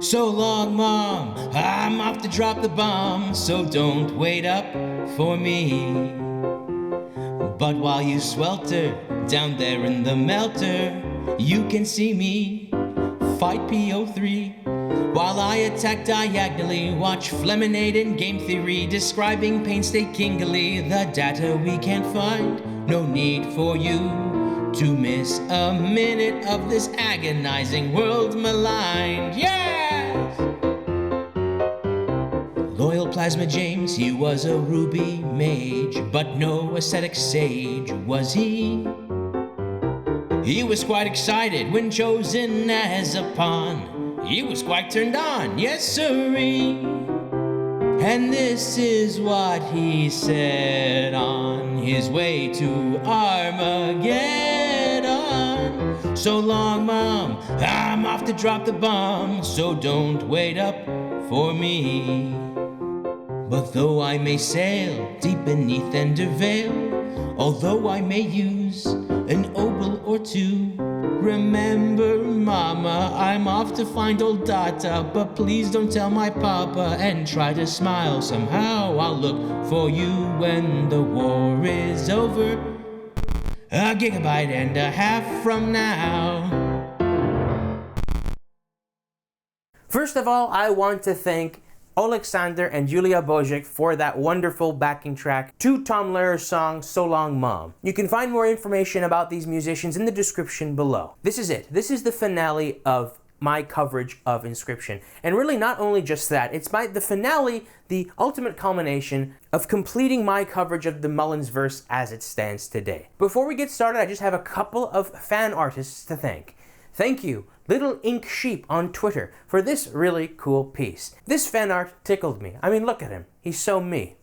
So long, Mom, I'm off to drop the bomb, so don't wait up for me. But while you swelter down there in the melter, you can see me fight PO3 while I attack diagonally. Watch Fleminade and game theory describing painstakingly the data we can't find. No need for you to miss a minute of this agonizing world maligned. Yes! Loyal Plasma James, he was a ruby mage, but no ascetic sage was he. He was quite excited when chosen as a pawn. He was quite turned on, yes sirree. And this is what he said on his way to Armageddon. So long, Mom, I'm off to drop the bomb, so don't wait up for me. But though I may sail deep beneath Ender Vale, although I may use an obol or two, remember, Mama, I'm off to find old Data, but please don't tell my papa and try to smile somehow. I'll look for you when the war is over, a gigabyte and a half from now. First of all, I want to thank Oleks and Yuliya for that wonderful backing track to Tom Lehrer's song, So Long Mom. You can find more information about these musicians in the description below. This is it. This is the finale of my coverage of Inscryption. And really not only just that, it's the finale, the ultimate culmination of completing my coverage of the Mullinsverse as it stands today. Before we get started, I just have a couple of fan artists to thank. Thank you, Little Ink Sheep on Twitter, for this really cool piece. This fan art tickled me. I mean, look at him. He's so me.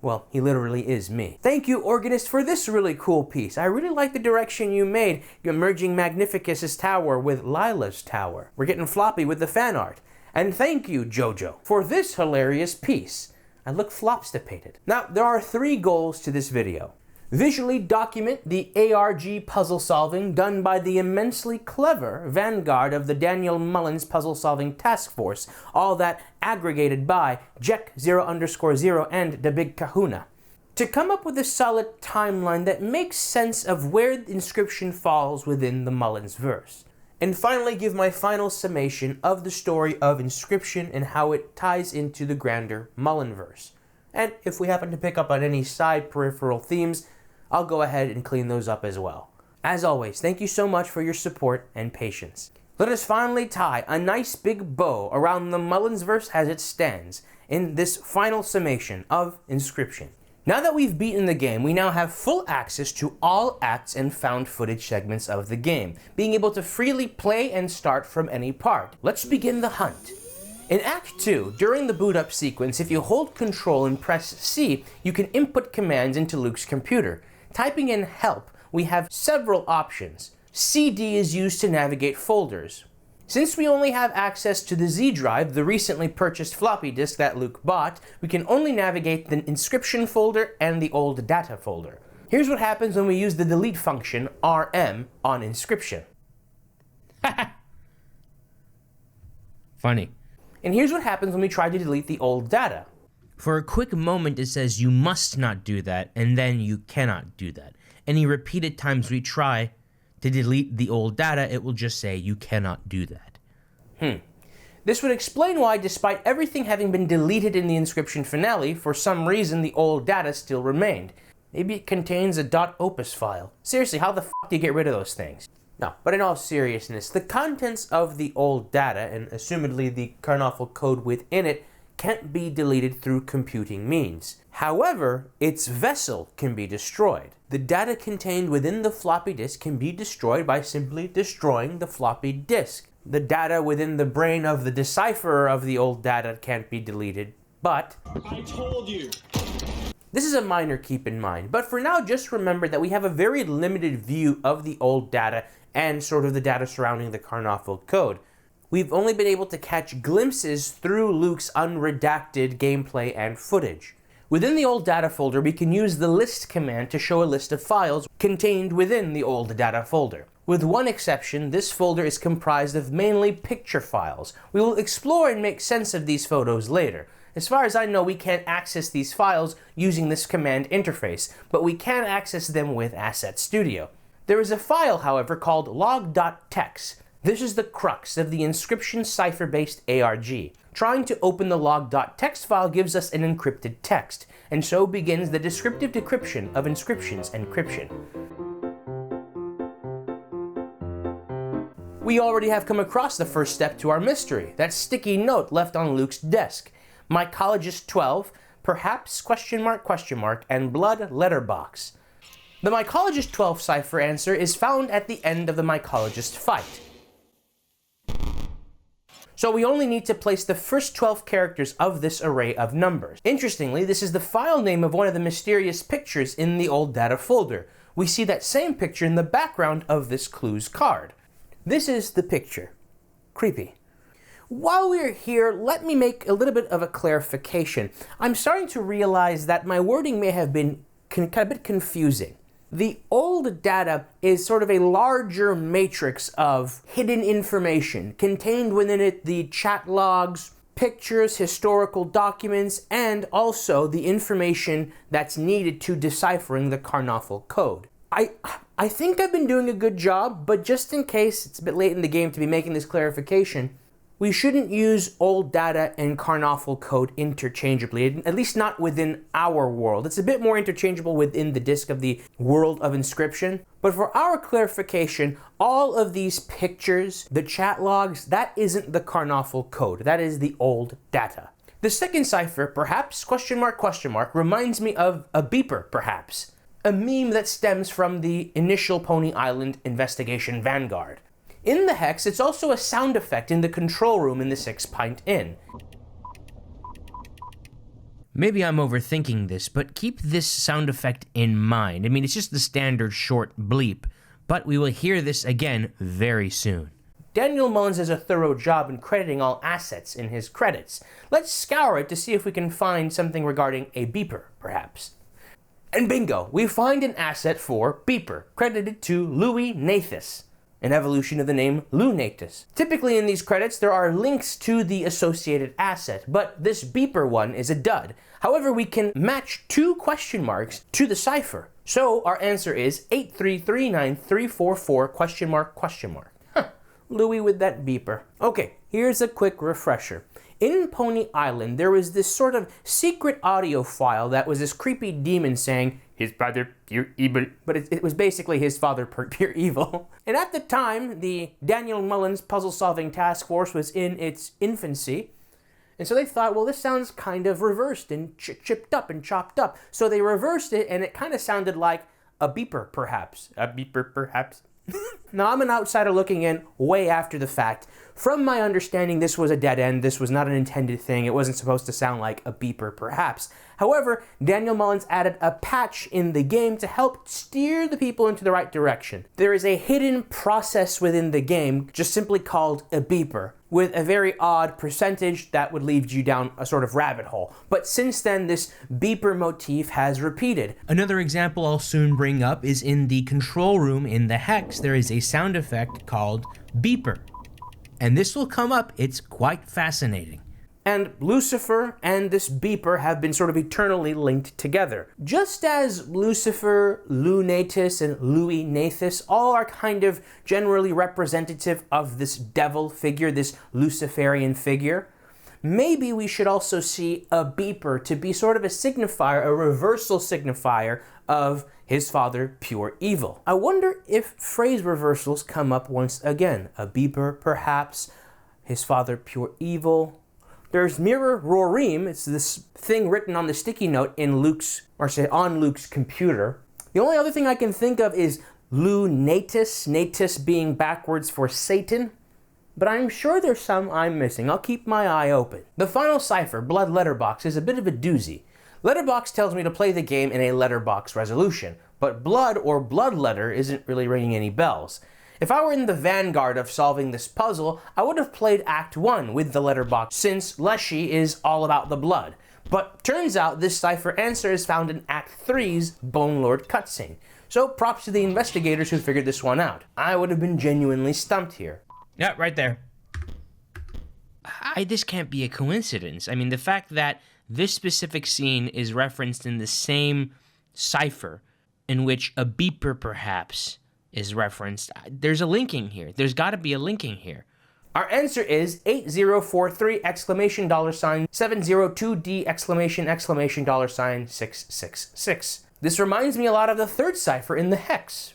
Well, he literally is me. Thank you, Organist, for this really cool piece. I really like the direction you made. You're merging Magnificus's tower with Lila's tower. We're getting floppy with the fan art. And thank you, Jojo, for this hilarious piece. I look flopstipated. Now, there are 3 goals to this video. Visually document the ARG puzzle solving done by the immensely clever vanguard of the Daniel Mullins puzzle solving task force, all that aggregated by Jack0_0 and DaBigKahuna. To come up with a solid timeline that makes sense of where the Inscryption falls within the Mullinsverse. And finally give my final summation of the story of Inscryption and how it ties into the grander Mullinsverse. And if we happen to pick up on any side peripheral themes, I'll go ahead and clean those up as well. As always, thank you so much for your support and patience. Let us finally tie a nice big bow around the Mullinsverse as it stands in this final summation of Inscryption. Now that we've beaten the game, we now have full access to all acts and found footage segments of the game, being able to freely play and start from any part. Let's begin the hunt. In Act 2, during the boot up sequence, if you hold Control and press C, you can input commands into Luke's computer. Typing in help, we have several options. CD is used to navigate folders. Since we only have access to the Z drive, the recently purchased floppy disk that Luke bought, we can only navigate the Inscryption folder and the old data folder. Here's what happens when we use the delete function RM on Inscryption. Funny. And here's what happens when we try to delete the old data. For a quick moment it says you must not do that, and then you cannot do that. Any repeated times we try to delete the old data, it will just say you cannot do that. This would explain why, despite everything having been deleted in the Inscryption finale, for some reason the old data still remained. Maybe it contains a .opus file. Seriously, how the f*** do you get rid of those things? No, but in all seriousness, the contents of the old data, and assumedly the Karnoffel code within it, can't be deleted through computing means. However, its vessel can be destroyed. The data contained within the floppy disk can be destroyed by simply destroying the floppy disk. The data within the brain of the decipherer of the old data can't be deleted, but... I told you! This is a minor keep in mind, but for now just remember that we have a very limited view of the old data and sort of the data surrounding the Karnoffel code. We've only been able to catch glimpses through Luke's unredacted gameplay and footage. Within the old data folder, we can use the list command to show a list of files contained within the old data folder. With one exception, this folder is comprised of mainly picture files. We will explore and make sense of these photos later. As far as I know, we can't access these files using this command interface, but we can access them with Asset Studio. There is a file, however, called log.txt. This is the crux of the Inscryption Cipher-based ARG. Trying to open the log.txt file gives us an encrypted text, and so begins the descriptive decryption of Inscryption's encryption. We already have come across the first step to our mystery, that sticky note left on Luke's desk. Mycologist 12, perhaps, question mark, and blood letterbox. The Mycologist 12 cipher answer is found at the end of the Mycologist fight. So we only need to place the first 12 characters of this array of numbers. Interestingly, this is the file name of one of the mysterious pictures in the old data folder. We see that same picture in the background of this clues card. This is the picture. Creepy. While we're here, let me make a little bit of a clarification. I'm starting to realize that my wording may have been kind of a bit confusing. The old data is sort of a larger matrix of hidden information. Contained within it the chat logs, pictures, historical documents, and also the information that's needed to deciphering the Karnaffal code. I think I've been doing a good job, but just in case it's a bit late in the game to be making this clarification, we shouldn't use old data and Karnaffal code interchangeably, at least not within our world. It's a bit more interchangeable within the disk of the world of Inscryption. But for our clarification, all of these pictures, the chat logs, that isn't the Karnaffal code. That is the old data. The second cipher, perhaps, question mark, reminds me of a beeper, perhaps. A meme that stems from the initial Pony Island investigation vanguard. In the hex, it's also a sound effect in the control room in the Six Pint Inn. Maybe I'm overthinking this, but keep this sound effect in mind. I mean, it's just the standard short bleep, but we will hear this again very soon. Daniel Mullins does a thorough job in crediting all assets in his credits. Let's scour it to see if we can find something regarding a beeper, perhaps. And bingo, we find an asset for beeper, credited to Louis Nathis, an evolution of the name Lunatus. Typically in these credits, there are links to the associated asset, but this beeper one is a dud. However, we can match 2 question marks to the cipher. So our answer is 8339344 question mark. Huh, Louis with that beeper. Okay, here's a quick refresher. In Pony Island, there was this sort of secret audio file that was this creepy demon saying, "His father, pure evil." But it was basically his father, pure evil. And at the time, the Daniel Mullins puzzle-solving task force was in its infancy. And so they thought, well, this sounds kind of reversed and chipped up and chopped up. So they reversed it, and it kind of sounded like a beeper, perhaps. A beeper, perhaps. Now, I'm an outsider looking in way after the fact. From my understanding, this was a dead end. This was not an intended thing. It wasn't supposed to sound like a beeper, perhaps. However, Daniel Mullins added a patch in the game to help steer the people into the right direction. There is a hidden process within the game, just simply called a beeper, with a very odd percentage that would lead you down a sort of rabbit hole. But since then, this beeper motif has repeated. Another example I'll soon bring up is in the control room in the hex. There is a sound effect called beeper. And this will come up. It's quite fascinating. And Lucifer and this beeper have been sort of eternally linked together. Just as Lucifer, Lunatus, and Louis Nathis all are kind of generally representative of this devil figure, this Luciferian figure, maybe we should also see a beeper to be sort of a signifier, a reversal signifier of his father, pure evil. I wonder if phrase reversals come up once again. A beeper, perhaps, his father, pure evil. There's Mirror Rorim. It's this thing written on the sticky note in on Luke's computer. The only other thing I can think of is Lunatus, natus being backwards for Satan. But I'm sure there's some I'm missing. I'll keep my eye open. The final cipher, Blood Letterbox, is a bit of a doozy. Letterbox tells me to play the game in a letterbox resolution, but blood or blood letter isn't really ringing any bells. If I were in the vanguard of solving this puzzle, I would have played Act 1 with the letterbox, since Leshy is all about the blood. But turns out this cipher answer is found in Act 3's Bone Lord cutscene. So props to the investigators who figured this one out. I would have been genuinely stumped here. Yeah, right there. This can't be a coincidence. I mean, the fact that this specific scene is referenced in the same cipher in which a beeper perhaps is referenced, there's a linking here. There's got to be a linking here. Our answer is 8043 exclamation $sign 702D exclamation exclamation $sign 666. This reminds me a lot of the third cipher in the hex.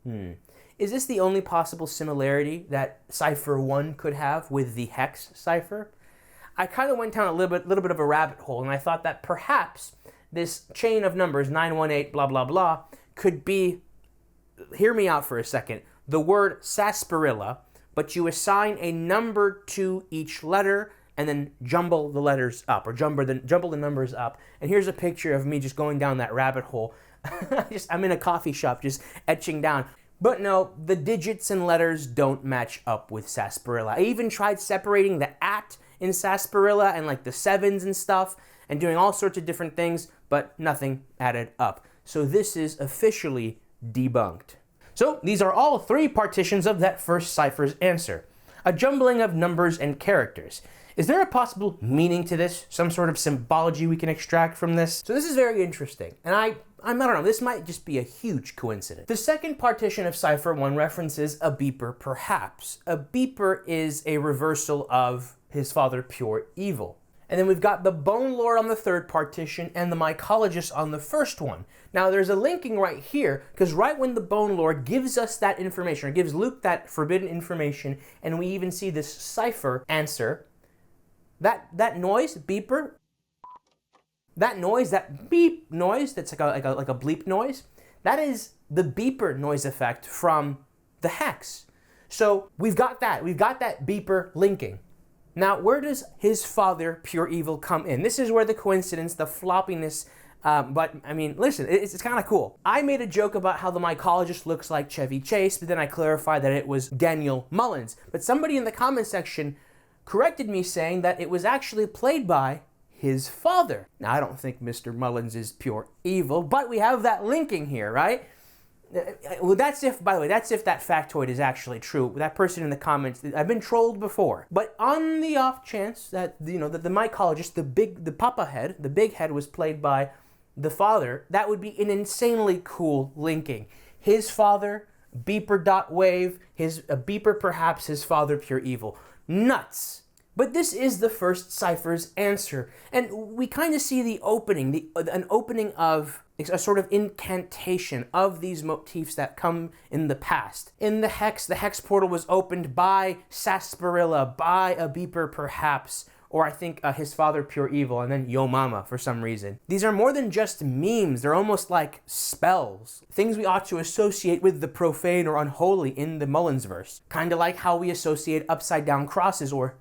Is this the only possible similarity that cipher 1 could have with the hex cipher? I kind of went down a little bit of a rabbit hole, and I thought that perhaps this chain of numbers 918 blah blah blah could be, hear me out for a second, the word sarsaparilla, but you assign a number to each letter and then jumble the letters up, or jumble the numbers up. And here's a picture of me just going down that rabbit hole. I'm in a coffee shop just etching down. But no, the digits and letters don't match up with sarsaparilla. I even tried separating the at in sarsaparilla and like the sevens and stuff and doing all sorts of different things, but nothing added up. So this is officially debunked. So these are all three partitions of that first cipher's answer. A jumbling of numbers and characters. Is there a possible meaning to this? Some sort of symbology we can extract from this? So this is very interesting, and I don't know, this might just be a huge coincidence. The second partition of cipher 1 references a beeper perhaps. A beeper is a reversal of his father pure evil. And then we've got the Bone Lord on the third partition and the mycologist on the first one. Now there's a linking right here, because right when the Bone Lord gives us that information, or gives Luke that forbidden information, and we even see this cipher answer, that noise, beeper, that beep noise, that's like a bleep noise, that is the beeper noise effect from the hex. So we've got that beeper linking. Now, where does his father, pure evil, come in? This is where the coincidence, the floppiness, but I mean, listen, it's kind of cool. I made a joke about how the mycologist looks like Chevy Chase, but then I clarified that it was Daniel Mullins. But somebody in the comment section corrected me saying that it was actually played by his father. Now, I don't think Mr. Mullins is pure evil, but we have that linking here, right? Well, that's if, by the way, that's if that factoid is actually true. That person in the comments, I've been trolled before. But on the off chance that, that the mycologist, the papa head, the big head was played by the father, that would be an insanely cool linking. His father, beeper.wave, a beeper perhaps, his father pure evil. Nuts. But this is the first cipher's answer. And we kind of see the opening, an opening of a sort of incantation of these motifs that come in the past. In the hex portal was opened by sarsaparilla, by a beeper perhaps, or I think his father pure evil, and then yo mama for some reason. These are more than just memes, they're almost like spells. Things we ought to associate with the profane or unholy in the Mullinsverse. Kind of like how we associate upside down crosses or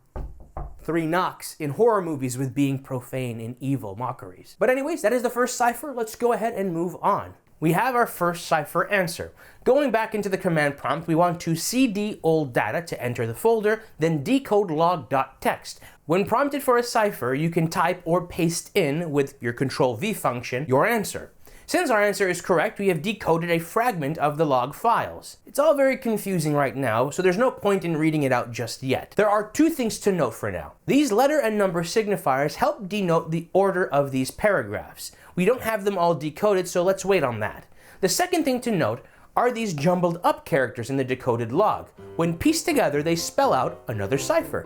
3 knocks in horror movies with being profane and evil mockeries. But anyways, that is the first cipher. Let's go ahead and move on. We have our first cipher answer. Going back into the command prompt, we want to cd old data to enter the folder, then decode log.txt. When prompted for a cipher, you can type or paste in with your Control-V function your answer. Since our answer is correct, we have decoded a fragment of the log files. It's all very confusing right now, so there's no point in reading it out just yet. There are 2 things to note for now. These letter and number signifiers help denote the order of these paragraphs. We don't have them all decoded, so let's wait on that. The second thing to note are these jumbled up characters in the decoded log. When pieced together, they spell out another cipher.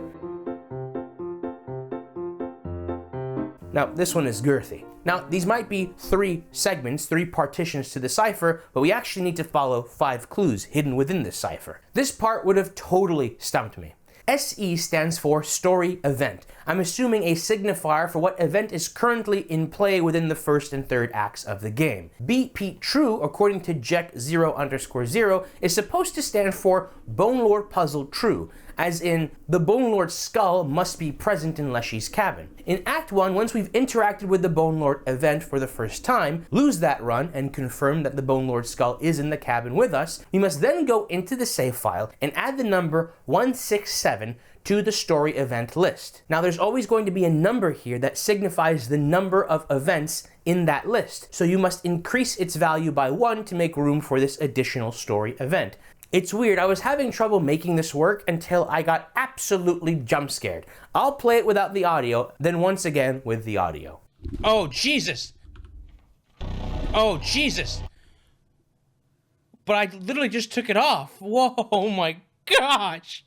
Now, this one is girthy. Now, these might be 3 segments, 3 partitions to the cipher, but we actually need to follow 5 clues hidden within this cipher. This part would have totally stumped me. SE stands for story event. I'm assuming a signifier for what event is currently in play within the first and third acts of the game. BP true, according to Jack 0_0, is supposed to stand for Bone Lord Puzzle True. as in the Bone Lord's skull must be present in Leshy's cabin. In Act 1, once we've interacted with the Bone Lord event for the first time, lose that run, and confirm that the Bone Lord's skull is in the cabin with us, we must then go into the save file and add the number 167 to the story event list. Now there's always going to be a number here that signifies the number of events in that list, so you must increase its value by 1 to make room for this additional story event. It's weird, I was having trouble making this work until I got absolutely jump scared. I'll play it without the audio, then once again with the audio. Oh, Jesus! Oh, Jesus! But I literally just took it off. Whoa, oh my gosh!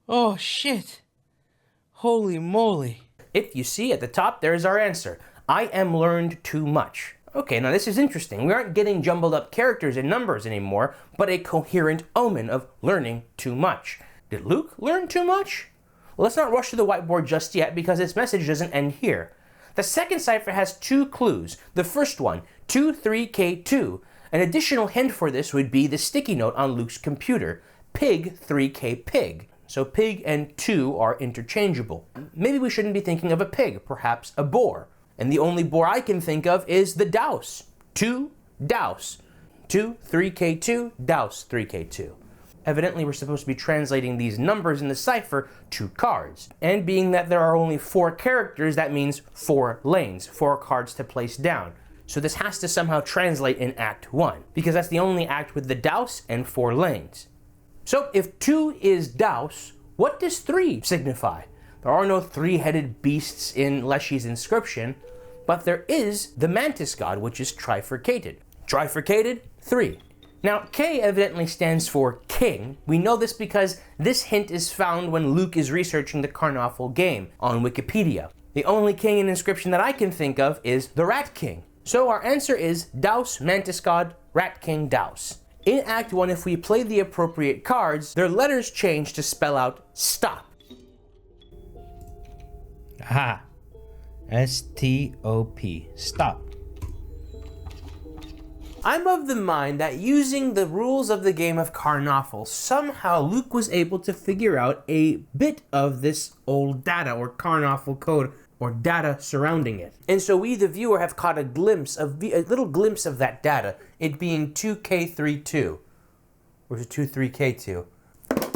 Oh, shit. Holy moly. If you see at the top, there's our answer. I am learned too much. Okay, now this is interesting. We aren't getting jumbled up characters and numbers anymore, but a coherent omen of learning too much. Did Luke learn too much? Well, let's not rush to the whiteboard just yet because this message doesn't end here. The second cipher has 2 clues. The first one, 23K2. An additional hint for this would be the sticky note on Luke's computer, pig 3K pig. So pig and 2 are interchangeable. Maybe we shouldn't be thinking of a pig, perhaps a boar. And the only boar I can think of is the douse. 2, douse. 2, 3K2, douse 3K2. Evidently we're supposed to be translating these numbers in the cipher to cards. And being that there are only 4 characters, that means 4 lanes, 4 cards to place down. So this has to somehow translate in Act 1, because that's the only act with the douse and 4 lanes. So if 2 is douse, what does 3 signify? There are no 3-headed beasts in Leshy's inscription, but there is the mantis god, which is trifurcated. Trifurcated, 3. Now, K evidently stands for king. We know this because this hint is found when Luke is researching the Carnoffel game on Wikipedia. The only king in inscription that I can think of is the Rat King. So our answer is Douse, Mantis God, Rat King, Douse. In Act 1, if we play the appropriate cards, their letters change to spell out stop. Aha. S-T-O-P. Stop. I'm of the mind that using the rules of the game of Carnoffel, somehow Luke was able to figure out a bit of this old data or Carnoffel code or data surrounding it. And so we, the viewer, have caught a little glimpse of that data, it being 2K32, or is it 23K2?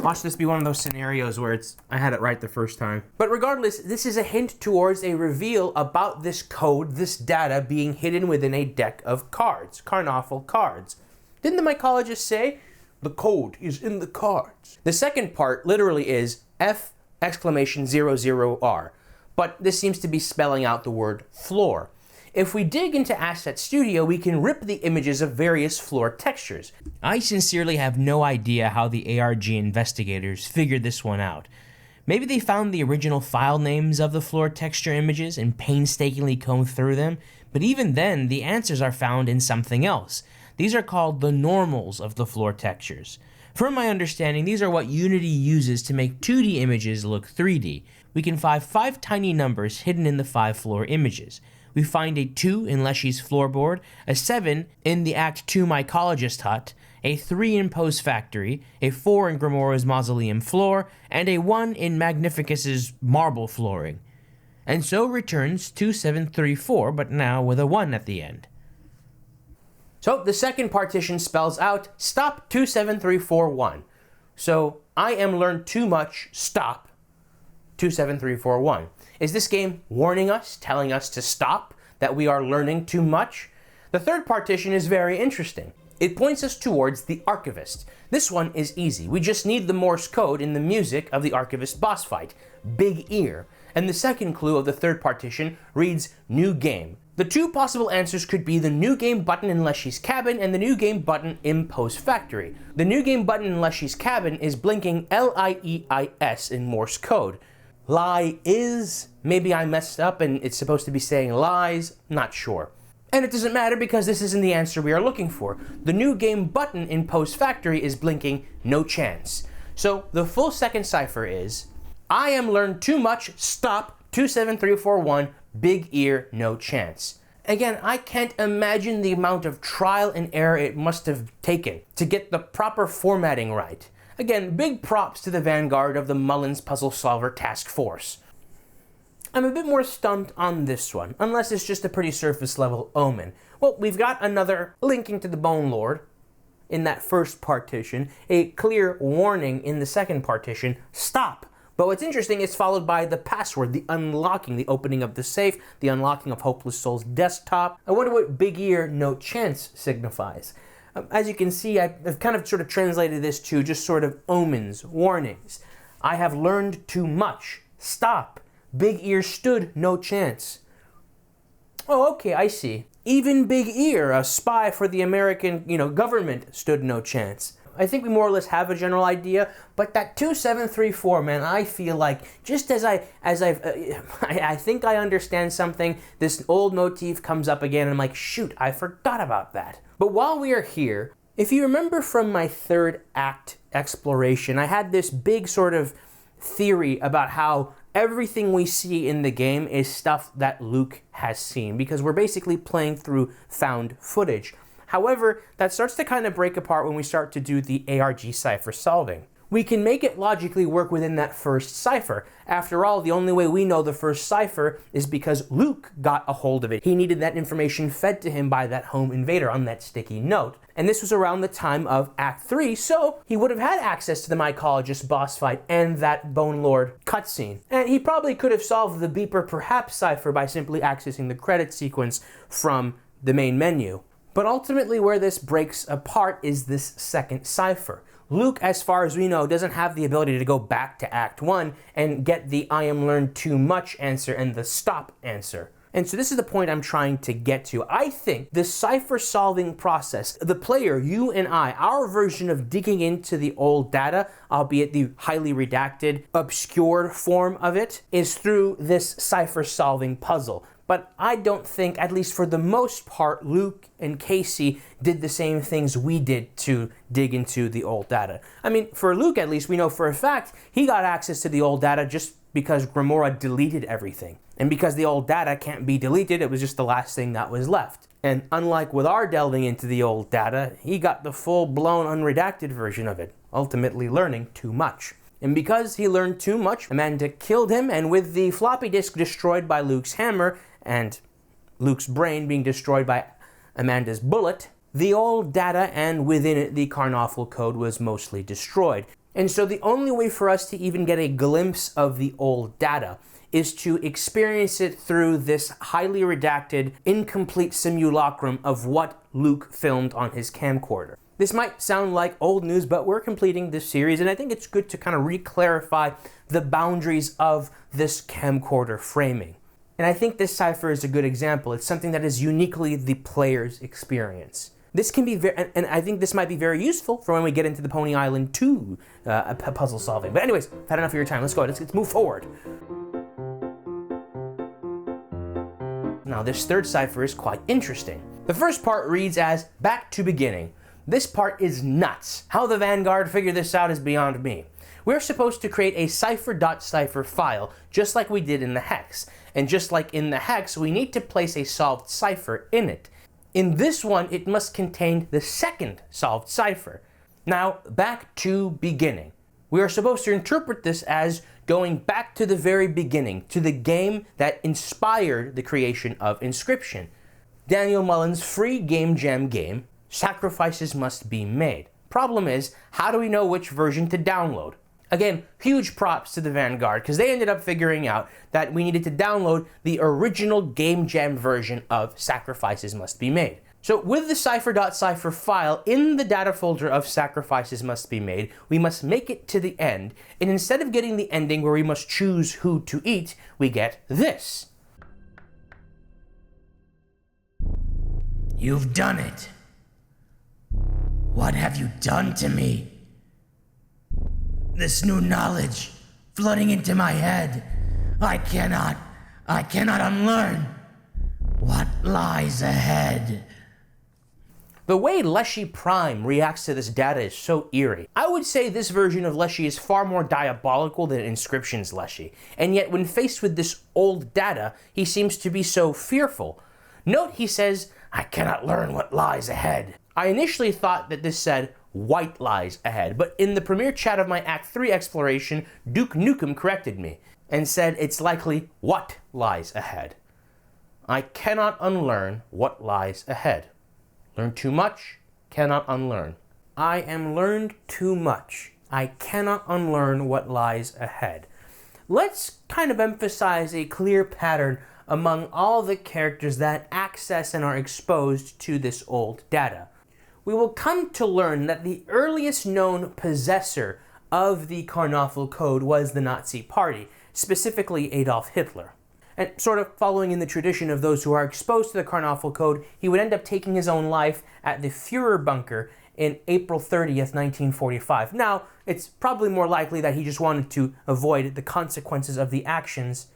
Watch this be one of those scenarios where I had it right the first time. But regardless, this is a hint towards a reveal about this code, this data being hidden within a deck of cards, Carnoffel cards. Didn't the mycologist say, the code is in the cards? The second part literally is F!00R, but this seems to be spelling out the word floor. If we dig into Asset Studio, we can rip the images of various floor textures. I sincerely have no idea how the ARG investigators figured this one out. Maybe they found the original file names of the floor texture images and painstakingly combed through them, but even then, the answers are found in something else. These are called the normals of the floor textures. From my understanding, these are what Unity uses to make 2D images look 3D. We can find 5 tiny numbers hidden in the 5 floor images. We find a 2 in Leshy's floorboard, a 7 in the Act 2 mycologist hut, a 3 in Poe's factory, a 4 in Grimora's mausoleum floor, and a 1 in Magnificus's marble flooring. And so returns 2734, but now with a 1 at the end. So the second partition spells out stop 27341. So I am learned too much, stop 27341. Is this game warning us, telling us to stop, that we are learning too much? The third partition is very interesting. It points us towards the Archivist. This one is easy. We just need the Morse code in the music of the Archivist boss fight, Big Ear. And the second clue of the third partition reads New Game. The 2 possible answers could be the New Game button in Leshy's cabin and the New Game button in Poe's factory. The New Game button in Leshy's cabin is blinking L-I-E-I-S in Morse code. Lie is, maybe I messed up and it's supposed to be saying lies, not sure. And it doesn't matter because this isn't the answer we are looking for. The New Game button in Poe's factory is blinking no chance. So the full second cipher is, I am learned too much, stop 27341, Big Ear, no chance. Again, I can't imagine the amount of trial and error it must have taken to get the proper formatting right. Again, big props to the vanguard of the Mullins Puzzle Solver Task Force. I'm a bit more stumped on this one, unless it's just a pretty surface level omen. Well, we've got another linking to the Bone Lord in that first partition, a clear warning in the second partition, stop. But what's interesting is followed by the password, the unlocking, the opening of the safe, the unlocking of Hopeless Soul's desktop. I wonder what Big Ear No Chance signifies. As you can see, I've kind of sort of translated this to just sort of omens, warnings. I have learned too much. Stop. Big Ear stood no chance. Oh, okay, I see. Even Big Ear, a spy for the American, government, stood no chance. I think we more or less have a general idea, but that 2734, man, I feel like just I think I understand something, this old motif comes up again, and I'm like, shoot, I forgot about that. But while we are here, if you remember from my third act exploration, I had this big sort of theory about how everything we see in the game is stuff that Luke has seen, because we're basically playing through found footage. However, that starts to kind of break apart when we start to do the ARG cipher solving. We can make it logically work within that first cipher. After all, the only way we know the first cipher is because Luke got a hold of it. He needed that information fed to him by that home invader on that sticky note. And this was around the time of Act 3, so he would have had access to the mycologist boss fight and that Bone Lord cutscene. And he probably could have solved the Beeper Perhaps cipher by simply accessing the credit sequence from the main menu. But ultimately where this breaks apart is this second cipher. Luke, as far as we know, doesn't have the ability to go back to Act 1 and get the I am learned too much answer and the stop answer. And so this is the point I'm trying to get to. I think the cipher solving process, the player, you and I, our version of digging into the old data, albeit the highly redacted, obscured form of it, is through this cipher solving puzzle. But I don't think, at least for the most part, Luke and Kaycee did the same things we did to dig into the old data. I mean, for Luke at least, we know for a fact he got access to the old data just because Grimoire deleted everything. And because the old data can't be deleted, it was just the last thing that was left. And unlike with our delving into the old data, he got the full-blown unredacted version of it, ultimately learning too much. And because he learned too much, Amanda killed him, and with the floppy disk destroyed by Luke's hammer, and Luke's brain being destroyed by Amanda's bullet, the old data and within it the Karnoffel code was mostly destroyed. And so the only way for us to even get a glimpse of the old data is to experience it through this highly redacted, incomplete simulacrum of what Luke filmed on his camcorder. This might sound like old news, but we're completing this series, and I think it's good to kind of re-clarify the boundaries of this camcorder framing. And I think this cipher is a good example. It's something that is uniquely the player's experience. This can be very, and I think this might be very useful for when we get into the Pony Island 2 puzzle solving. But anyways, I've had enough of your time. Let's go. Let's move forward. Now, this third cipher is quite interesting. The first part reads as back to beginning. This part is nuts. How the Vanguard figured this out is beyond me. We're supposed to create a cipher.cipher file, just like we did in the hex. And just like in the hex, we need to place a solved cipher in it. In this one, it must contain the second solved cipher. Now, back to beginning. We are supposed to interpret this as going back to the very beginning, to the game that inspired the creation of Inscryption. Daniel Mullins' free Game Jam game, Sacrifices Must Be Made. Problem is, how do we know which version to download? Again, huge props to the Vanguard, because they ended up figuring out that we needed to download the original Game Jam version of Sacrifices Must Be Made. So with the cipher.cipher file in the data folder of Sacrifices Must Be Made, we must make it to the end, and instead of getting the ending where we must choose who to eat, we get this. You've done it. What have you done to me? This new knowledge flooding into my head. I cannot unlearn. What lies ahead? The way Leshy Prime reacts to this data is so eerie. I would say this version of Leshy is far more diabolical than Inscryption's Leshy, and yet when faced with this old data, he seems to be so fearful. Note he says, "I cannot learn what lies ahead." I initially thought that this said, "White lies ahead," but in the premiere chat of my Act 3 exploration, Duke Nukem corrected me and said it's likely "what lies ahead." I cannot unlearn what lies ahead. Learn too much, cannot unlearn. I am learned too much. I cannot unlearn what lies ahead. Let's kind of emphasize a clear pattern among all the characters that access and are exposed to this old data. We will come to learn that the earliest known possessor of the Karnaffel code was the Nazi Party, specifically Adolf Hitler. And sort of following in the tradition of those who are exposed to the Karnaffel code, he would end up taking his own life at the Führer bunker in April 30th, 1945. Now, it's probably more likely that he just wanted to avoid the consequences of the actions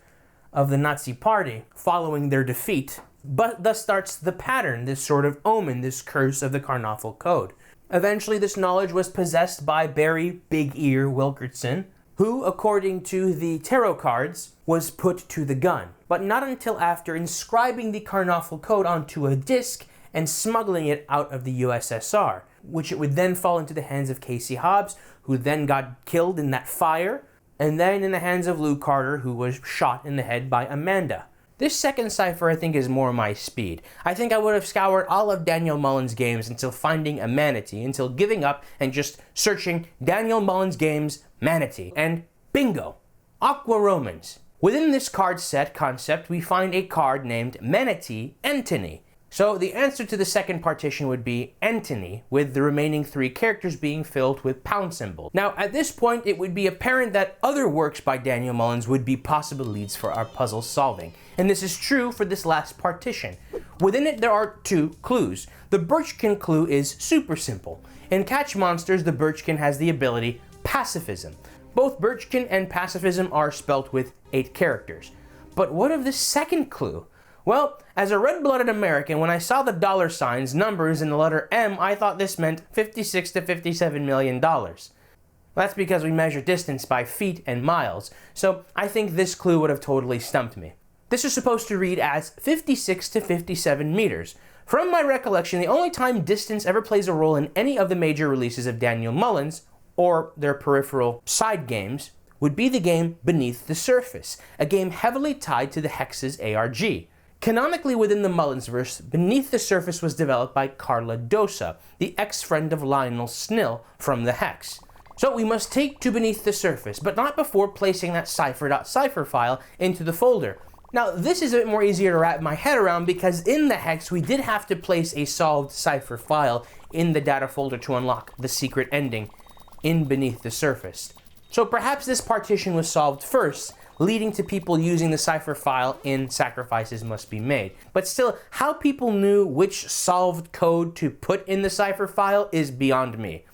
of the Nazi Party following their defeat, but thus starts the pattern, this sort of omen, this curse of the Karnaffel code. Eventually, this knowledge was possessed by Barry Big Ear Wilkerson, who, according to the tarot cards, was put to the gun, but not until after inscribing the Karnaffel code onto a disc and smuggling it out of the USSR, which it would then fall into the hands of Kaycee Hobbs, who then got killed in that fire, and then in the hands of Lou Carter, who was shot in the head by Amanda. This second cipher, I think, is more my speed. I think I would have scoured all of Daniel Mullins' games until finding a manatee, until giving up and just searching Daniel Mullins' games manatee, and bingo! Aqua Romans. Within this card set concept, we find a card named Manatee Antony. So the answer to the second partition would be Antony, with the remaining 3 characters being filled with pound symbol. Now, at this point, it would be apparent that other works by Daniel Mullins would be possible leads for our puzzle solving. And this is true for this last partition. Within it, there are 2 clues. The Birchkin clue is super simple. In Catch Monsters, the Birchkin has the ability Pacifism. Both Birchkin and Pacifism are spelt with 8 characters. But what of the second clue? Well, as a red-blooded American, when I saw the dollar signs, numbers, and the letter M, I thought this meant $56 to $57 million. That's because we measure distance by feet and miles, so I think this clue would have totally stumped me. This is supposed to read as 56 to 57 meters. From my recollection, the only time distance ever plays a role in any of the major releases of Daniel Mullins, or their peripheral side games, would be the game Beneath the Surface, a game heavily tied to the Hex's ARG. Canonically within the Mullinsverse, Beneath the Surface was developed by Carla Dosa, the ex-friend of Lionel Snill from the Hex. So we must take to Beneath the Surface, but not before placing that cipher.cipher file into the folder. Now, this is a bit more easier to wrap my head around because in the Hex, we did have to place a solved cipher file in the data folder to unlock the secret ending in Beneath the Surface. So perhaps this partition was solved first, leading to people using the cipher file in Sacrifices Must Be Made. But still, how people knew which solved code to put in the cipher file is beyond me.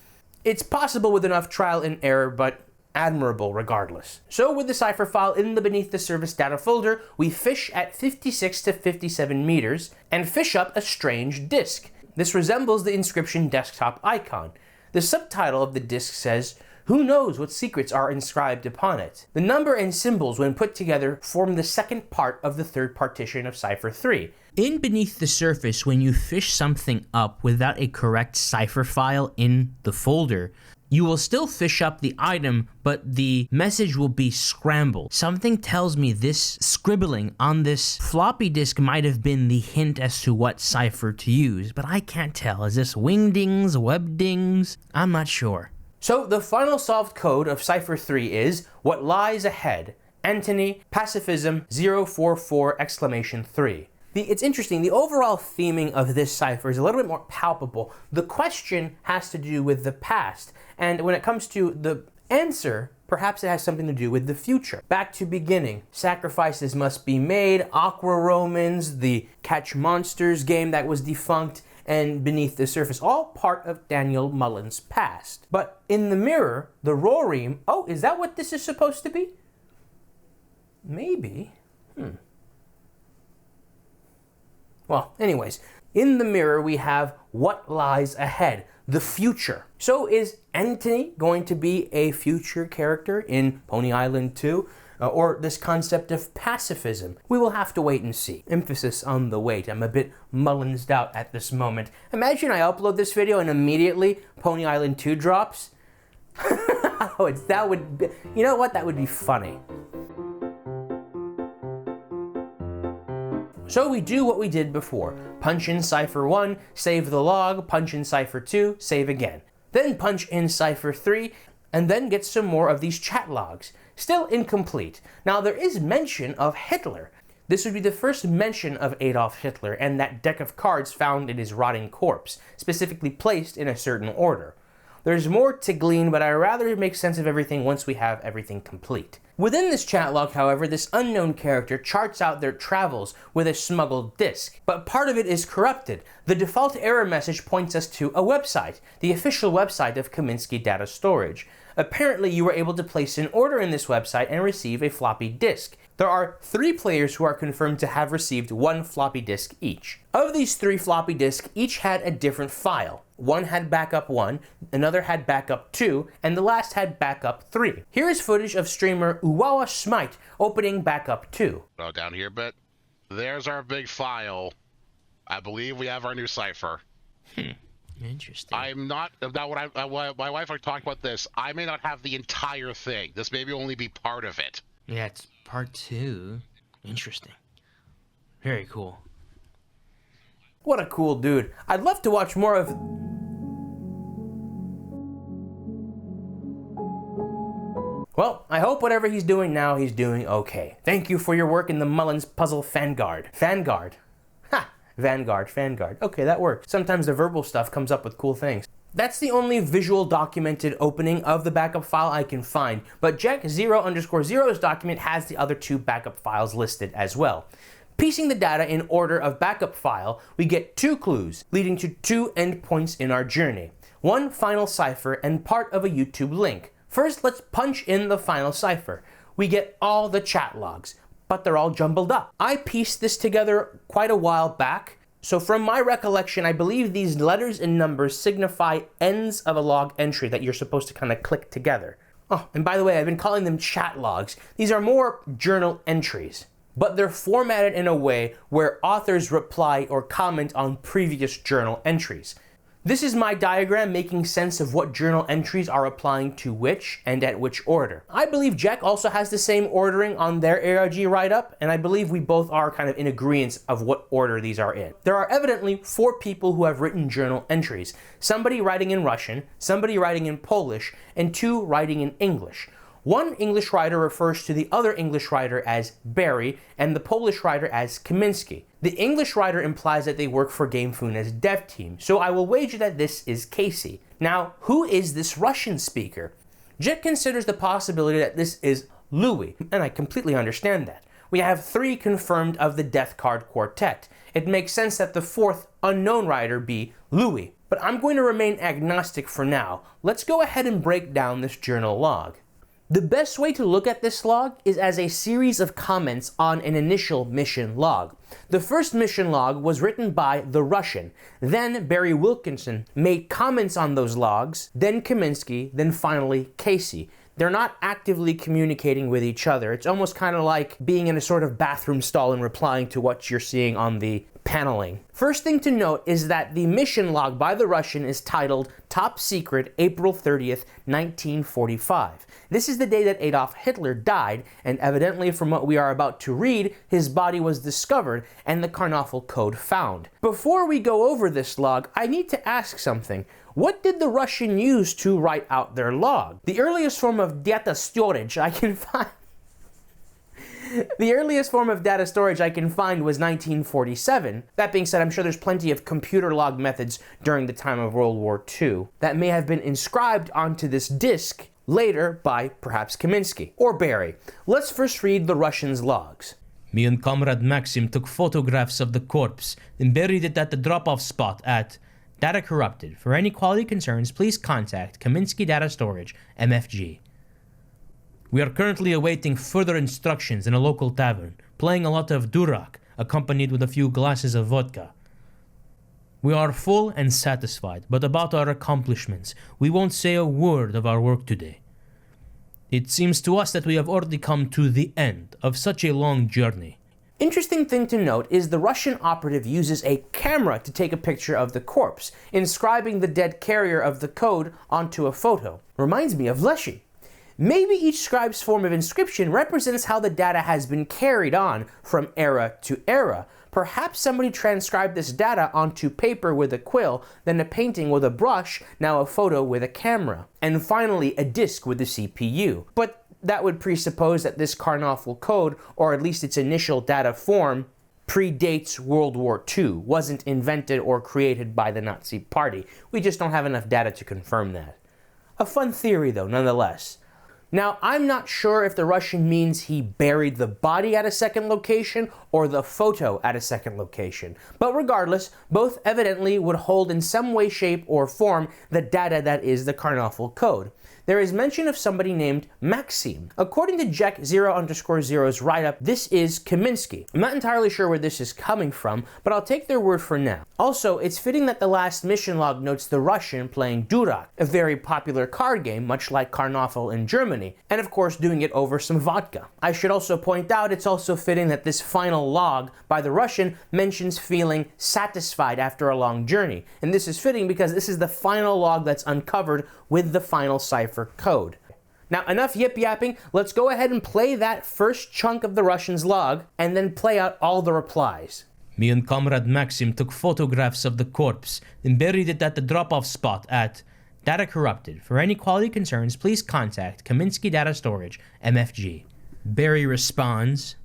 It's possible with enough trial and error, but admirable regardless. So with the cipher file in the Beneath the Surface data folder, we fish at 56 to 57 meters and fish up a strange disk. This resembles the Inscryption desktop icon. The subtitle of the disk says, "Who knows what secrets are inscribed upon it?" The number and symbols, when put together, form the second part of the third partition of Cipher 3. In Beneath the Surface, when you fish something up without a correct cipher file in the folder, you will still fish up the item, but the message will be scrambled. Something tells me this scribbling on this floppy disk might have been the hint as to what cipher to use, but I can't tell. Is this wingdings, webdings? I'm not sure. So the final solved code of Cipher 3 is What Lies Ahead, Antony, Pacifism 044!3. It's interesting, the overall theming of this cipher is a little bit more palpable. The question has to do with the past, and when it comes to the answer, perhaps it has something to do with the future. Back to beginning, Sacrifices Must Be Made, Aqua Romans, the Catch Monsters game that was defunct, and Beneath the Surface, all part of Daniel Mullins' past. But in the mirror, the Rorim, oh, is that what this is supposed to be? Maybe. Well, anyways, in the mirror we have What Lies Ahead, the future. So is Antony going to be a future character in Pony Island 2? or this concept of pacifism. We will have to wait and see. Emphasis on the wait. I'm a bit Mullinsed out at this moment. Imagine I upload this video and immediately Pony Island 2 drops. That would be, you know what? That would be funny. So we do what we did before. Punch in Cipher 1, save the log, punch in Cipher 2, save again. Then punch in Cipher 3, and then get some more of these chat logs. Still incomplete. Now there is mention of Hitler. This would be the first mention of Adolf Hitler and that deck of cards found in his rotting corpse, specifically placed in a certain order. There's more to glean, but I'd rather make sense of everything once we have everything complete. Within this chat log, however, this unknown character charts out their travels with a smuggled disc, but part of it is corrupted. The default error message points us to a website, the official website of Kaminsky Data Storage. Apparently, you were able to place an order in this website and receive a floppy disk. There are 3 players who are confirmed to have received 1 floppy disk each. Of these 3 floppy disks, each had a different file. One had backup 1, another had backup 2, and the last had backup 3. Here is footage of streamer Uwawa Smite opening backup 2. Go down here a bit. There's our big file. I believe we have our new cipher. Interesting. I'm not, now when my wife and I talked about this, I may not have the entire thing. This may only be part of it. Yeah, it's part 2. Interesting. Very cool. What a cool dude. I'd love to watch more of... Well, I hope whatever he's doing now, he's doing okay. Thank you for your work in the Mullins puzzle Vanguard. Vanguard. Ha! Vanguard. Okay, that works. Sometimes the verbal stuff comes up with cool things. That's the only visual documented opening of the backup file I can find, but Jack0_0's document has the other 2 backup files listed as well. Piecing the data in order of backup file, we get 2 clues, leading to 2 endpoints in our journey. 1 final cipher and part of a YouTube link. First, let's punch in the final cipher. We get all the chat logs, but they're all jumbled up. I pieced this together quite a while back, so from my recollection, I believe these letters and numbers signify ends of a log entry that you're supposed to kind of click together. Oh, and by the way, I've been calling them chat logs. These are more journal entries, but they're formatted in a way where authors reply or comment on previous journal entries. This is my diagram making sense of what journal entries are applying to which and at which order. I believe Jack also has the same ordering on their ARG write-up, and I believe we both are kind of in agreement of what order these are in. There are evidently 4 people who have written journal entries. Somebody writing in Russian, somebody writing in Polish, and 2 writing in English. One English writer refers to the other English writer as Barry, and the Polish writer as Kaminsky. The English writer implies that they work for GameFuna's dev team, so I will wager that this is Kaycee. Now, who is this Russian speaker? Jet considers the possibility that this is Louis, and I completely understand that. We have 3 confirmed of the Death Card Quartet. It makes sense that the 4th unknown writer be Louis, but I'm going to remain agnostic for now. Let's go ahead and break down this journal log. The best way to look at this log is as a series of comments on an initial mission log. The first mission log was written by the Russian. Then Barry Wilkinson made comments on those logs, then Kaminsky, then finally Kaycee. They're not actively communicating with each other. It's almost kind of like being in a sort of bathroom stall and replying to what you're seeing on the paneling. First thing to note is that the mission log by the Russian is titled Top Secret, April 30th, 1945. This is the day that Adolf Hitler died, and evidently from what we are about to read, his body was discovered and the Karnoffel code found. Before we go over this log, I need to ask something. What did the Russian use to write out their log? The earliest form of data storage I can find was 1947. That being said, I'm sure there's plenty of computer log methods during the time of World War II that may have been inscribed onto this disk later by perhaps Kaminsky or Barry. Let's first read the Russian's logs. Me and Comrade Maxim took photographs of the corpse and buried it at the drop-off spot at Data Corrupted. For any quality concerns, please contact Kaminsky Data Storage, MFG. We are currently awaiting further instructions in a local tavern, playing a lot of durak, accompanied with a few glasses of vodka. We are full and satisfied, but about our accomplishments, we won't say a word of our work today. It seems to us that we have already come to the end of such a long journey. Interesting thing to note is the Russian operative uses a camera to take a picture of the corpse, inscribing the dead carrier of the code onto a photo. Reminds me of Leshy. Maybe each scribe's form of inscription represents how the data has been carried on from era to era. Perhaps somebody transcribed this data onto paper with a quill, then a painting with a brush, now a photo with a camera, and finally a disk with the CPU. But that would presuppose that this Karnaffal code, or at least its initial data form, predates World War II, wasn't invented or created by the Nazi Party. We just don't have enough data to confirm that. A fun theory though, nonetheless. Now, I'm not sure if the Russian means he buried the body at a second location or the photo at a second location. But regardless, both evidently would hold in some way, shape, or form the data that is the Karnaffal code. There is mention of somebody named Maxim. According to Jack0_0's write-up, this is Kaminsky. I'm not entirely sure where this is coming from, but I'll take their word for now. Also, it's fitting that the last mission log notes the Russian playing Durak, a very popular card game, much like Karnaffal in Germany, and of course doing it over some vodka. I should also point out it's also fitting that this final log by the Russian mentions feeling satisfied after a long journey, and this is fitting because this is the final log that's uncovered with the final cipher code. Now, enough yip-yapping, let's go ahead and play that first chunk of the Russian's log, and then play out all the replies. Me and Comrade Maxim took photographs of the corpse and buried it at the drop-off spot at Data Corrupted. For any quality concerns, please contact Kaminsky Data Storage, MFG. Barry responds,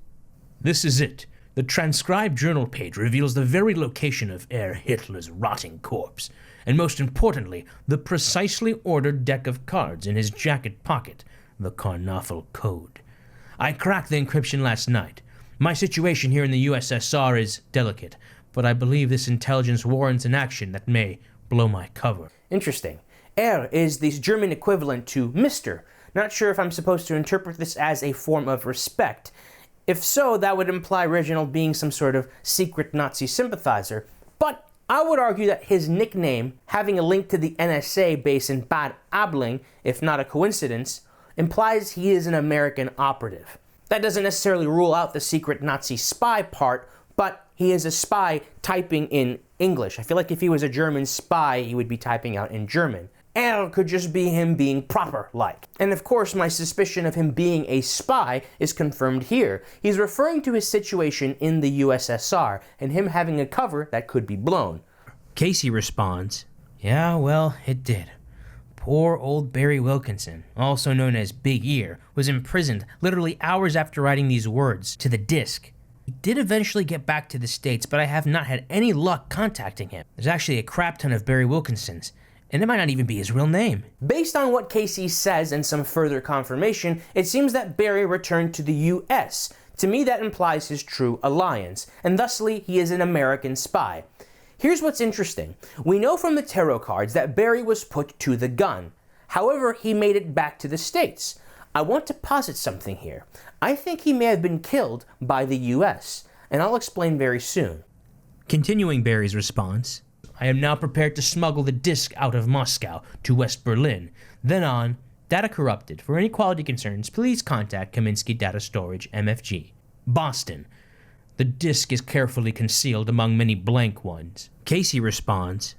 "This is it. The transcribed journal page reveals the very location of Herr Hitler's rotting corpse, and most importantly, the precisely ordered deck of cards in his jacket pocket, the Karnaffal code. I cracked the encryption last night. My situation here in the USSR is delicate, but I believe this intelligence warrants an action that may blow my cover." Interesting. Herr is the German equivalent to Mr. Not sure if I'm supposed to interpret this as a form of respect. If so, that would imply Reginald being some sort of secret Nazi sympathizer, but I would argue that his nickname, having a link to the NSA base in Bad Aibling, if not a coincidence, implies he is an American operative. That doesn't necessarily rule out the secret Nazi spy part, but he is a spy typing in English. I feel like if he was a German spy, he would be typing out in German. Or could just be him being proper-like. And of course, my suspicion of him being a spy is confirmed here. He's referring to his situation in the USSR, and him having a cover that could be blown. Kaycee responds, "Yeah, well, it did. Poor old Barry Wilkinson, also known as Big Ear, was imprisoned literally hours after writing these words to the disk. He did eventually get back to the States, but I have not had any luck contacting him. There's actually a crap ton of Barry Wilkinsons, and it might not even be his real name." Based on what Kaycee says and some further confirmation, it seems that Barry returned to the US. To me, that implies his true alliance, and thusly he is an American spy. Here's what's interesting. We know from the tarot cards that Barry was put to the gun. However, he made it back to the States. I want to posit something here. I think he may have been killed by the US, and I'll explain very soon. Continuing Barry's response, "I am now prepared to smuggle the disk out of Moscow to West Berlin. Then on, Data Corrupted. For any quality concerns, please contact Kaminsky Data Storage, MFG. Boston. The disk is carefully concealed among many blank ones." Kaycee responds,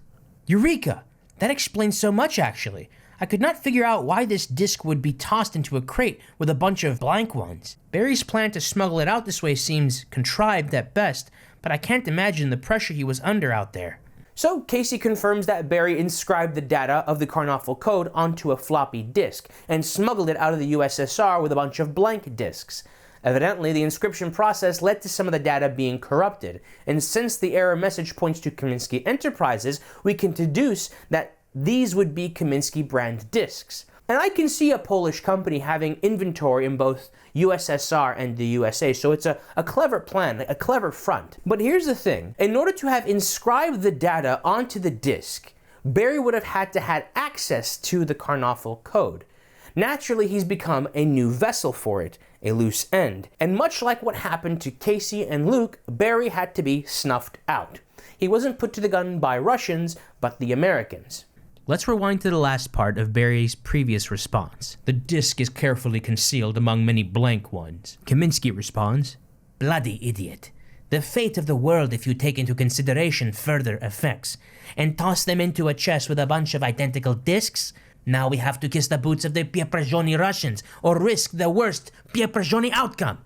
"Eureka! That explains so much, actually. I could not figure out why this disk would be tossed into a crate with a bunch of blank ones. Barry's plan to smuggle it out this way seems contrived at best, but I can't imagine the pressure he was under out there." So, Kaycee confirms that Barry inscribed the data of the Karnaffal code onto a floppy disk and smuggled it out of the USSR with a bunch of blank disks. Evidently, the inscription process led to some of the data being corrupted, and since the error message points to Kaminsky Enterprises, we can deduce that these would be Kaminsky brand disks. And I can see a Polish company having inventory in both USSR and the USA, so it's a clever plan, a clever front. But here's the thing. In order to have inscribed the data onto the disk, Barry would have had to have access to the Karnaffal code. Naturally, he's become a new vessel for it, a loose end. And much like what happened to Kaycee and Luke, Barry had to be snuffed out. He wasn't put to the gun by Russians, but the Americans. Let's rewind to the last part of Barry's previous response. The disc is carefully concealed among many blank ones. Kaminsky responds, "Bloody idiot. The fate of the world if you take into consideration further effects, and toss them into a chest with a bunch of identical discs? Now we have to kiss the boots of the Pieprajoni Russians, or risk the worst Pieprajoni outcome.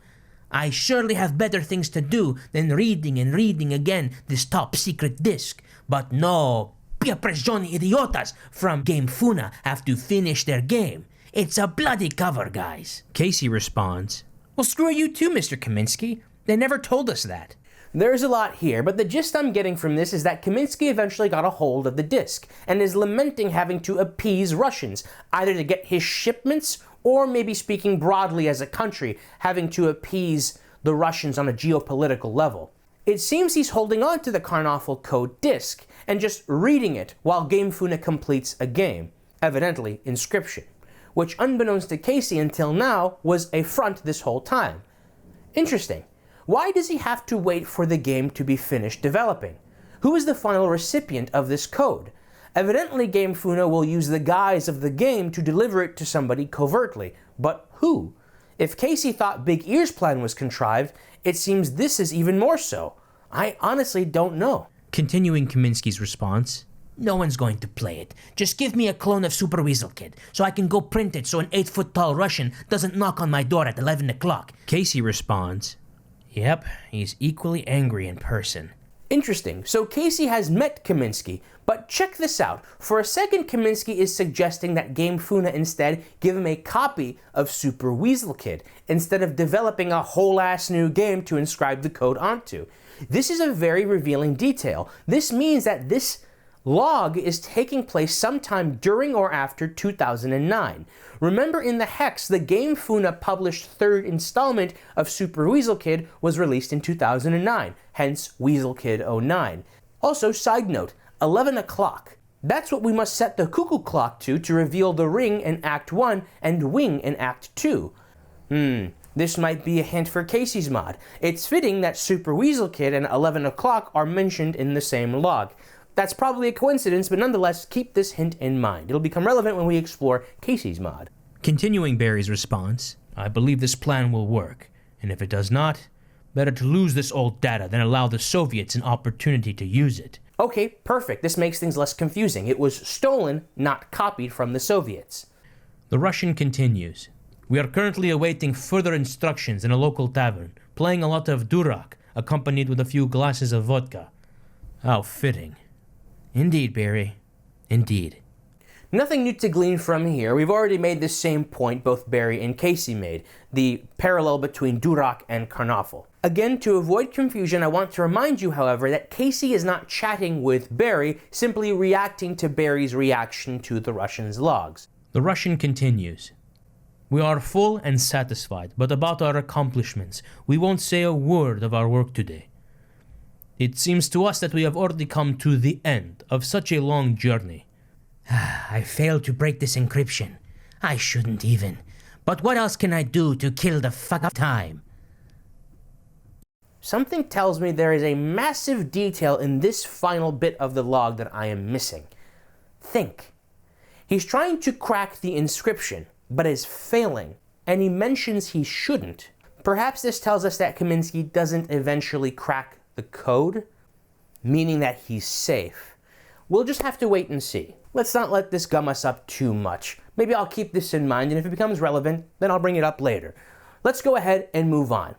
I surely have better things to do than reading and reading again this top secret disc. But no, Pieprajoni idiotas from Game Funa have to finish their game. It's a bloody cover, guys." Kaycee responds, "Well, screw you too, Mr. Kaminsky. They never told us that." There's a lot here, but the gist I'm getting from this is that Kaminsky eventually got a hold of the disc and is lamenting having to appease Russians, either to get his shipments or maybe speaking broadly as a country, having to appease the Russians on a geopolitical level. It seems he's holding on to the Karnoffel code disc and just reading it while Game Funa completes a game, evidently Inscryption, which unbeknownst to Kaycee until now was a front this whole time. Interesting. Why does he have to wait for the game to be finished developing? Who is the final recipient of this code? Evidently Game Funa will use the guise of the game to deliver it to somebody covertly, but who? If Kaycee thought Big Ear's plan was contrived, it seems this is even more so. I honestly don't know. Continuing Kaminsky's response, "No one's going to play it. Just give me a clone of Super Weasel Kid, so I can go print it so an 8-foot-tall Russian doesn't knock on my door at 11 o'clock. Kaycee responds, "Yep, he's equally angry in person." Interesting. So Kaycee has met Kaminsky, but check this out. For a second, Kaminsky is suggesting that Game Funa instead give him a copy of Super Weasel Kid, instead of developing a whole-ass new game to inscribe the code onto. This is a very revealing detail. This means that this log is taking place sometime during or after 2009. Remember, in the Hex, the Game Funa published third installment of Super Weasel Kid was released in 2009, hence Weasel Kid 09. Also, side note, 11 o'clock. That's what we must set the cuckoo clock to reveal the ring in Act 1 and wing in Act 2. This might be a hint for Kaycee's mod. It's fitting that Super Weasel Kid and 11 o'clock are mentioned in the same log. That's probably a coincidence, but nonetheless, keep this hint in mind. It'll become relevant when we explore Kaycee's mod. Continuing Barry's response, "I believe this plan will work, and if it does not, better to lose this old data than allow the Soviets an opportunity to use it." Okay, perfect. This makes things less confusing. It was stolen, not copied from the Soviets. The Russian continues, "We are currently awaiting further instructions in a local tavern, playing a lot of durak, accompanied with a few glasses of vodka." How fitting. Indeed, Barry. Indeed. Nothing new to glean from here. We've already made this same point both Barry and Kaycee made, the parallel between Durak and Karnoffel. Again, to avoid confusion, I want to remind you, however, that Kaycee is not chatting with Barry, simply reacting to Barry's reaction to the Russians' logs. The Russian continues, "We are full and satisfied, but about our accomplishments, we won't say a word of our work today. It seems to us that we have already come to the end of such a long journey." "I failed to break this encryption. I shouldn't even. But what else can I do to kill the fuck up time?" Something tells me there is a massive detail in this final bit of the log that I am missing. Think. He's trying to crack the inscription, but is failing, and he mentions he shouldn't. Perhaps this tells us that Kaminsky doesn't eventually crack the code, meaning that he's safe. We'll just have to wait and see. Let's not let this gum us up too much. Maybe I'll keep this in mind, and if it becomes relevant, then I'll bring it up later. Let's go ahead and move on.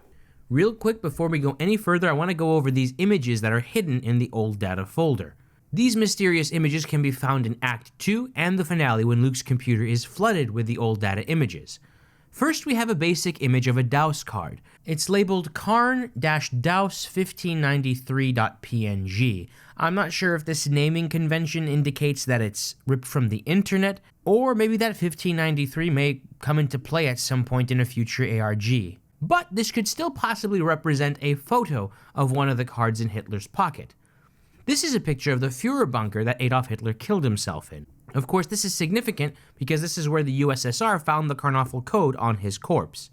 Real quick before we go any further, I want to go over these images that are hidden in the old data folder. These mysterious images can be found in Act 2 and the finale when Luke's computer is flooded with the old data images. First, we have a basic image of a DAOS card. It's labeled Karn-DAOS1593.png. I'm not sure if this naming convention indicates that it's ripped from the internet, or maybe that 1593 may come into play at some point in a future ARG. But this could still possibly represent a photo of one of the cards in Hitler's pocket. This is a picture of the Führer bunker that Adolf Hitler killed himself in. Of course, this is significant because this is where the USSR found the Karnoffel code on his corpse.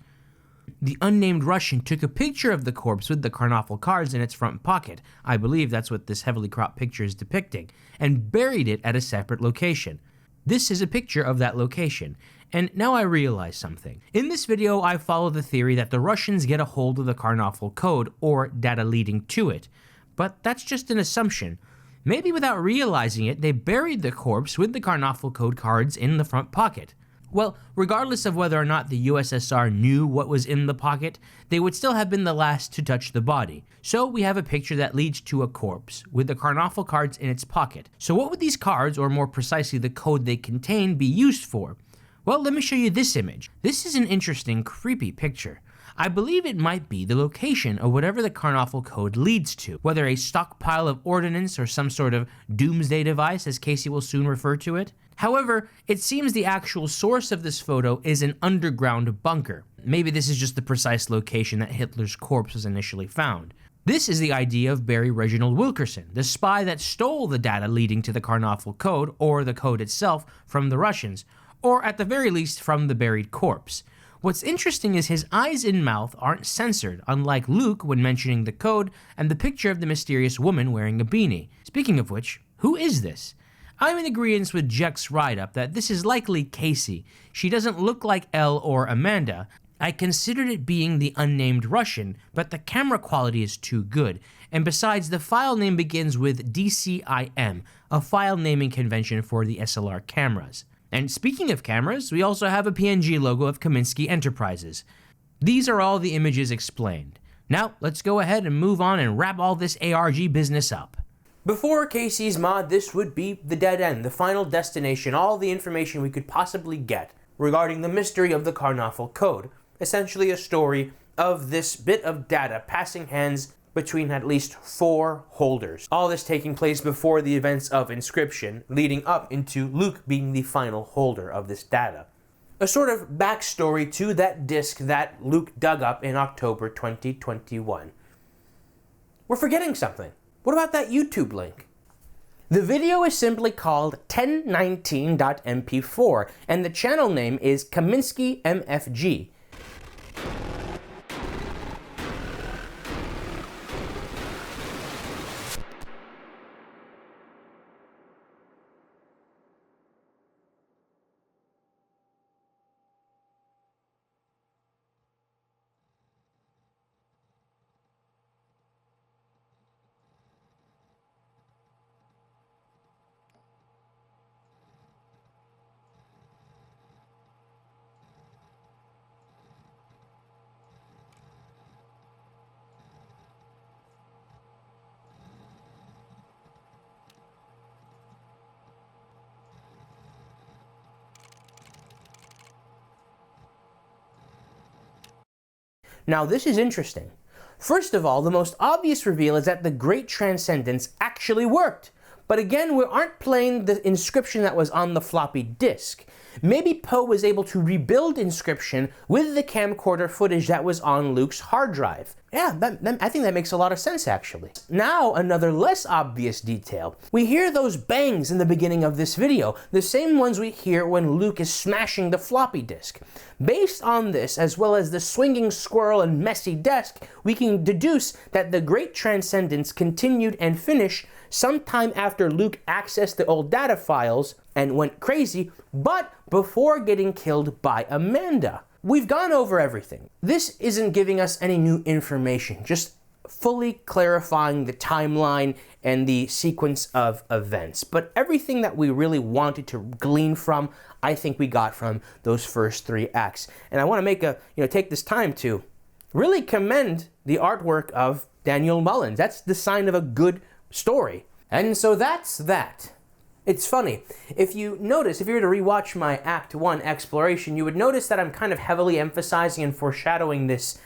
The unnamed Russian took a picture of the corpse with the Karnoffel cards in its front pocket, I believe that's what this heavily cropped picture is depicting, and buried it at a separate location. This is a picture of that location, and now I realize something. In this video, I follow the theory that the Russians get a hold of the Karnoffel code, or data leading to it, but that's just an assumption. Maybe without realizing it, they buried the corpse with the Karnoffel code cards in the front pocket. Well, regardless of whether or not the USSR knew what was in the pocket, they would still have been the last to touch the body. So we have a picture that leads to a corpse, with the Karnoffel cards in its pocket. So what would these cards, or more precisely the code they contain, be used for? Well, let me show you this image. This is an interesting, creepy picture. I believe it might be the location of whatever the Karnoffel code leads to, whether a stockpile of ordnance or some sort of doomsday device, as Kaycee will soon refer to it. However, it seems the actual source of this photo is an underground bunker. Maybe this is just the precise location that Hitler's corpse was initially found. This is the idea of Barry Reginald Wilkerson, the spy that stole the data leading to the Karnoffel code, or the code itself, from the Russians, or at the very least from the buried corpse. What's interesting is his eyes and mouth aren't censored, unlike Luke when mentioning the code and the picture of the mysterious woman wearing a beanie. Speaking of which, who is this? I'm in agreement with Jack's write-up that this is likely Kaycee. She doesn't look like Elle or Amanda. I considered it being the unnamed Russian, but the camera quality is too good. And besides, the file name begins with DCIM, a file naming convention for the SLR cameras. And speaking of cameras, we also have a PNG logo of Kaminsky Enterprises. These are all the images explained. Now, let's go ahead and move on and wrap all this ARG business up. Before Kaycee's mod, this would be the dead end, the final destination, all the information we could possibly get regarding the mystery of the Karnoffel code. Essentially a story of this bit of data passing hands between at least 4 holders. All this taking place before the events of Inscryption, leading up into Luke being the final holder of this data. A sort of backstory to that disk that Luke dug up in October 2021. We're forgetting something. What about that YouTube link? The video is simply called 1019.mp4, and the channel name is Kaminsky MFG. Now this is interesting. First of all, the most obvious reveal is that the Great Transcendence actually worked. But again, we aren't playing the Inscryption that was on the floppy disk. Maybe Poe was able to rebuild Inscryption with the camcorder footage that was on Luke's hard drive. Yeah, I think that makes a lot of sense actually. Now, another less obvious detail. We hear those bangs in the beginning of this video, the same ones we hear when Luke is smashing the floppy disk. Based on this, as well as the swinging squirrel and messy desk, we can deduce that the Great Transcendence continued and finished sometime after Luke accessed the old data files and went crazy, but before getting killed by Amanda. We've gone over everything. This isn't giving us any new information, just fully clarifying the timeline and the sequence of events. But everything that we really wanted to glean from, I think we got from those first 3 acts. And I want to take this time to really commend the artwork of Daniel Mullins. That's the sign of a good story. And so that's that. It's funny, if you were to rewatch my Act 1 exploration, you would notice that I'm kind of heavily emphasizing and foreshadowing this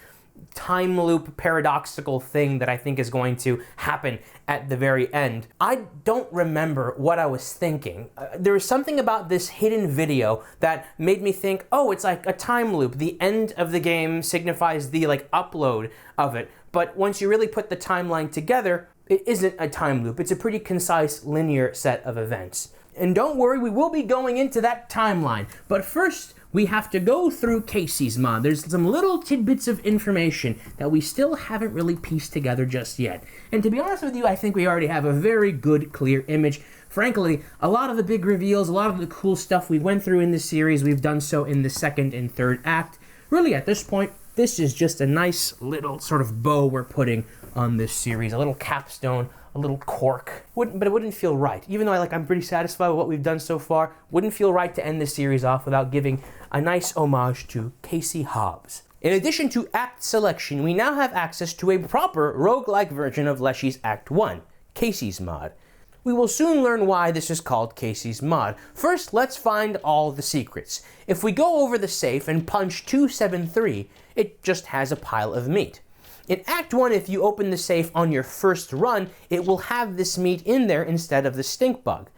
time loop paradoxical thing that I think is going to happen at the very end. I don't remember what I was thinking. There was something about this hidden video that made me think, oh, it's like a time loop. The end of the game signifies the upload of it. But once you really put the timeline together, it isn't a time loop. It's a pretty concise, linear set of events. And don't worry, we will be going into that timeline. But first, we have to go through Kaycee's mod. There's some little tidbits of information that we still haven't really pieced together just yet. And to be honest with you, I think we already have a very good, clear image. Frankly, a lot of the big reveals, a lot of the cool stuff we went through in this series, we've done so in the second and third act. Really, at this point, this is just a nice little sort of bow we're putting on this series, a little capstone, a little cork. But it wouldn't feel right. Even though I'm pretty satisfied with what we've done so far, wouldn't feel right to end this series off without giving a nice homage to Kaycee Hobbs. In addition to act selection, we now have access to a proper roguelike version of Leshy's Act 1, Kaycee's mod. We will soon learn why this is called Kaycee's mod. First, let's find all the secrets. If we go over the safe and punch 273, it just has a pile of meat. In Act 1, if you open the safe on your first run, it will have this meat in there instead of the stink bug.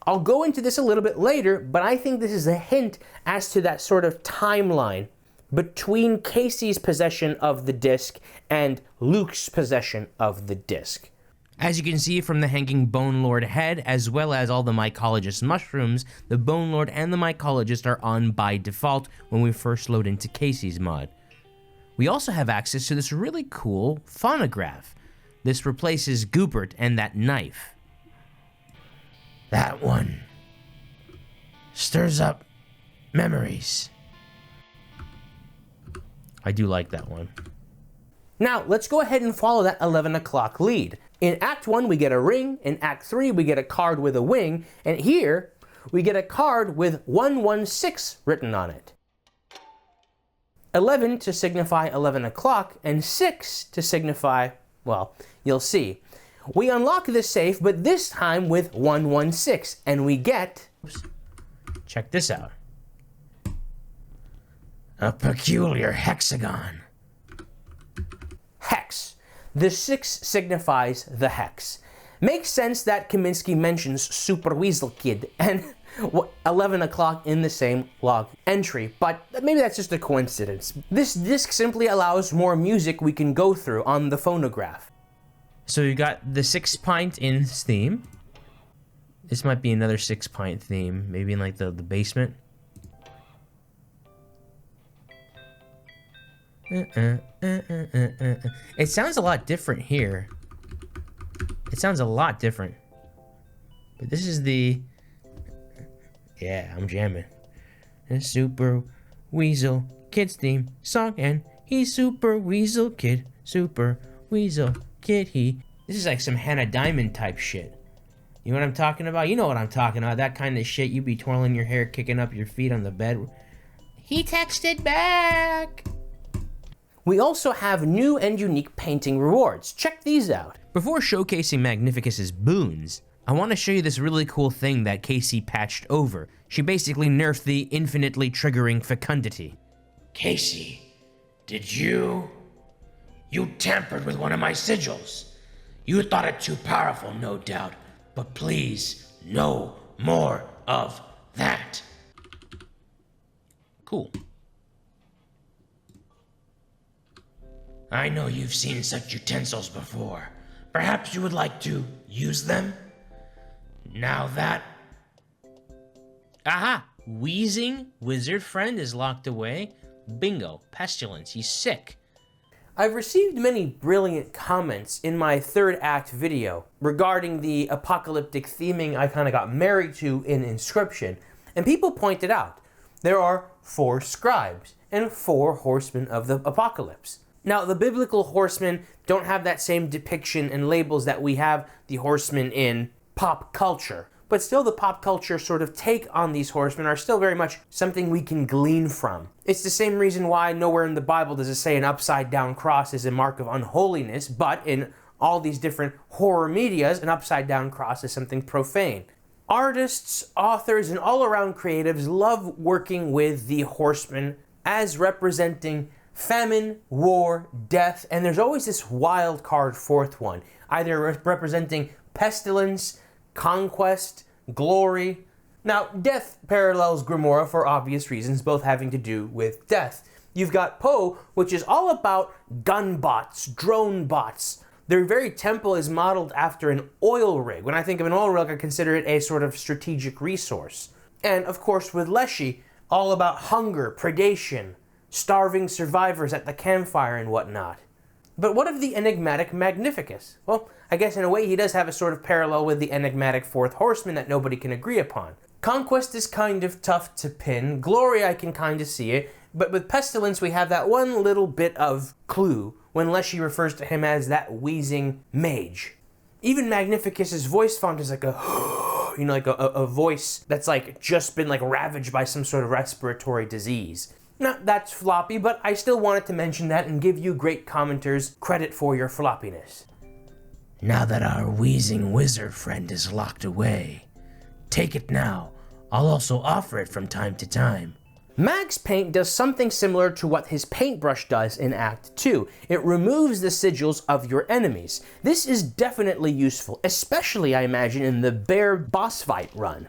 I'll go into this a little bit later, but I think this is a hint as to that sort of timeline between Kaycee's possession of the disc and Luke's possession of the disc. As you can see from the hanging Bone Lord head, as well as all the mycologist mushrooms, the Bone Lord and the mycologist are on by default when we first load into Kaycee's mod. We also have access to this really cool phonograph. This replaces Goopert and that knife. That one stirs up memories. I do like that one. Now, let's go ahead and follow that 11 o'clock lead. In Act 1, we get a ring. In Act 3, we get a card with a wing. And here, we get a card with 116 written on it. 11 to signify 11 o'clock, and 6 to signify, well, you'll see. We unlock this safe, but this time with 116, and we get... Check this out. A peculiar hexagon. Hex. The 6 signifies the hex. Makes sense that Kaminsky mentions Super Weasel Kid and 11 o'clock in the same log entry, but maybe that's just a coincidence. This disc simply allows more music we can go through on the phonograph. So you got the 6-pint in theme. This might be another 6-pint theme, maybe in like the basement. It sounds a lot different here. It sounds a lot different. But this is the... Yeah, I'm jamming. A Super Weasel Kid's theme song, and he's Super Weasel Kid. Super Weasel Kid, he... This is like some Hannah Diamond type shit. You know what I'm talking about? You know what I'm talking about. That kind of shit. You be twirling your hair, kicking up your feet on the bed. He texted back! We also have new and unique painting rewards. Check these out. Before showcasing Magnificus's boons, I want to show you this really cool thing that Kaycee patched over. She basically nerfed the infinitely triggering fecundity. Kaycee, did you tampered with one of my sigils. You thought it too powerful, no doubt, but please, no more of that. Cool. I know you've seen such utensils before. Perhaps you would like to use them? Now that... Aha! Wheezing wizard friend is locked away. Bingo. Pestilence. He's sick. I've received many brilliant comments in my third act video regarding the apocalyptic theming I kind of got married to in Inscryption, and people pointed out there are 4 scribes and 4 horsemen of the apocalypse. Now, the biblical horsemen don't have that same depiction and labels that we have the horsemen in pop culture, but still the pop culture sort of take on these horsemen are still very much something we can glean from. It's the same reason why nowhere in the Bible does it say an upside down cross is a mark of unholiness, but in all these different horror medias, an upside down cross is something profane. Artists, authors, and all-around creatives love working with the horsemen as representing famine, war, death, and there's always this wild card 4th one, either representing pestilence, conquest, glory. Now, death parallels Grimoire for obvious reasons, both having to do with death. You've got Poe, which is all about gun bots, drone bots, Their very temple is modeled after an oil rig. When I think of an oil rig, I consider it a sort of strategic resource. And of course with Leshy, all about hunger, predation, starving survivors at the campfire and whatnot. But what of the enigmatic Magnificus? Well, I guess in a way he does have a sort of parallel with the enigmatic Fourth Horseman that nobody can agree upon. Conquest is kind of tough to pin. Glory, I can kind of see it. But with Pestilence, we have that one little bit of clue when Leshy refers to him as that wheezing mage. Even Magnificus's voice font is like a, like a voice that's like just been like ravaged by some sort of respiratory disease. Now, that's floppy, but I still wanted to mention that and give you great commenters credit for your floppiness. Now that our wheezing wizard friend is locked away, take it now. I'll also offer it from time to time. Mag's paint does something similar to what his paintbrush does in Act 2. It removes the sigils of your enemies. This is definitely useful, especially I imagine in the bear boss fight run.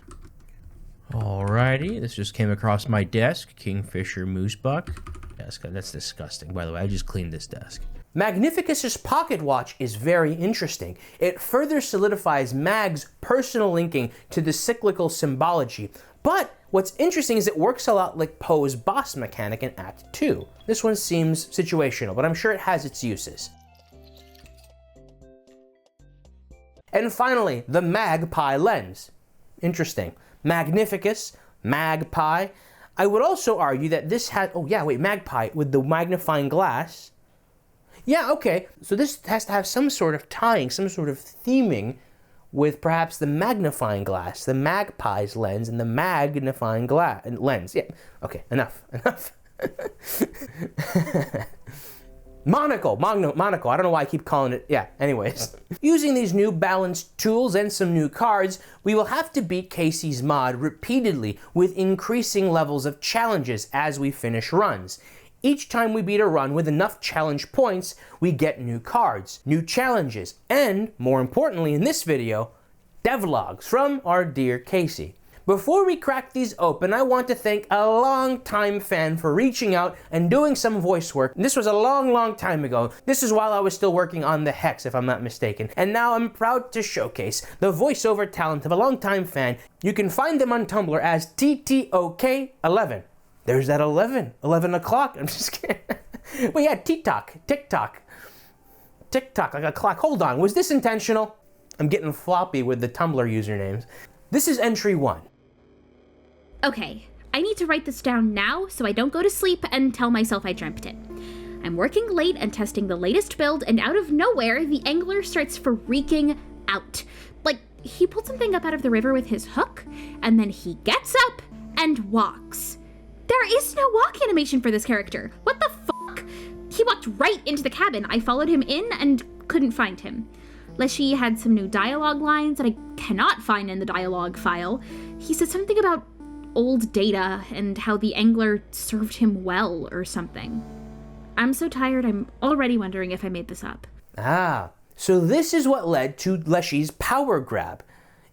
Alrighty, this just came across my desk. Kingfisher Moosebuck. That's disgusting. By the way, I just cleaned this desk. Magnificus's pocket watch is very interesting. It further solidifies Mag's personal linking to the cyclical symbology. But what's interesting is it works a lot like Poe's boss mechanic in Act 2. This one seems situational, but I'm sure it has its uses. And finally, the Magpie lens. Interesting. Magnificus, Magpie. I would also argue that this has, Magpie with the magnifying glass. Yeah, okay, so this has to have some sort of tying, some sort of theming with perhaps the magnifying glass, the magpie's lens, and the magnifying lens. Yeah, okay, enough. Monocle, I don't know why I keep calling it, anyways. Using these new balanced tools and some new cards, we will have to beat Kaycee's mod repeatedly with increasing levels of challenges as we finish runs. Each time we beat a run with enough challenge points, we get new cards, new challenges, and, more importantly in this video, devlogs from our dear Kaycee. Before we crack these open, I want to thank a long-time fan for reaching out and doing some voice work. This was a long time ago. This is while I was still working on the Hex, if I'm not mistaken. And now I'm proud to showcase the voiceover talent of a long-time fan. You can find them on Tumblr as TTOK11. There's that 11 o'clock. I'm just kidding. Well, yeah, TikTok, like a clock. Hold on, was this intentional? I'm getting floppy with the Tumblr usernames. This is entry 1. Okay, I need to write this down now so I don't go to sleep and tell myself I dreamt it. I'm working late and testing the latest build, and out of nowhere, the angler starts freaking out. Like, he pulled something up out of the river with his hook, and then he gets up and walks. There is no walk animation for this character. What the fuck? He walked right into the cabin. I followed him in and couldn't find him. Leshy had some new dialogue lines that I cannot find in the dialogue file. He said something about old data and how the angler served him well or something. I'm so tired, I'm already wondering if I made this up. So this is what led to Leshy's power grab.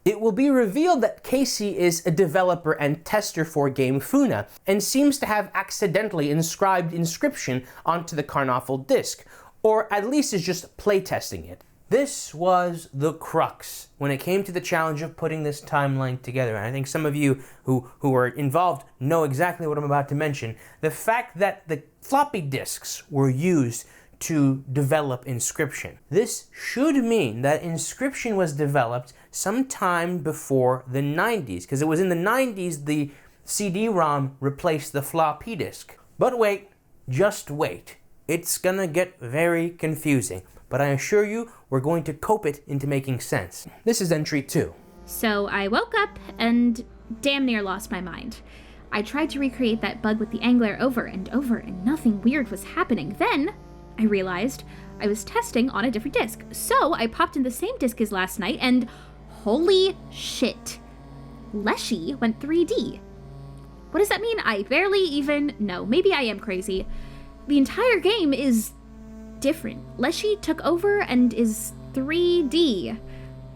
It will be revealed that Kaycee is a developer and tester for game Funa, and seems to have accidentally inscribed Inscryption onto the Karnoffel disk, or at least is just playtesting it. This was the crux when it came to the challenge of putting this timeline together, and I think some of you who are involved know exactly what I'm about to mention. The fact that the floppy disks were used to develop Inscryption. This should mean that Inscryption was developed sometime before the 90s, because it was in the 90s the CD-ROM replaced the floppy disk. But wait, just wait. It's gonna get very confusing, but I assure you we're going to cope it into making sense. This is entry 2. So I woke up and damn near lost my mind. I tried to recreate that bug with the angler over and over, and nothing weird was happening. Then I realized I was testing on a different disk. So I popped in the same disk as last night, and holy shit, Leshy went 3D. What does that mean? I barely even know. Maybe I am crazy. The entire game is different. Leshy took over and is 3D.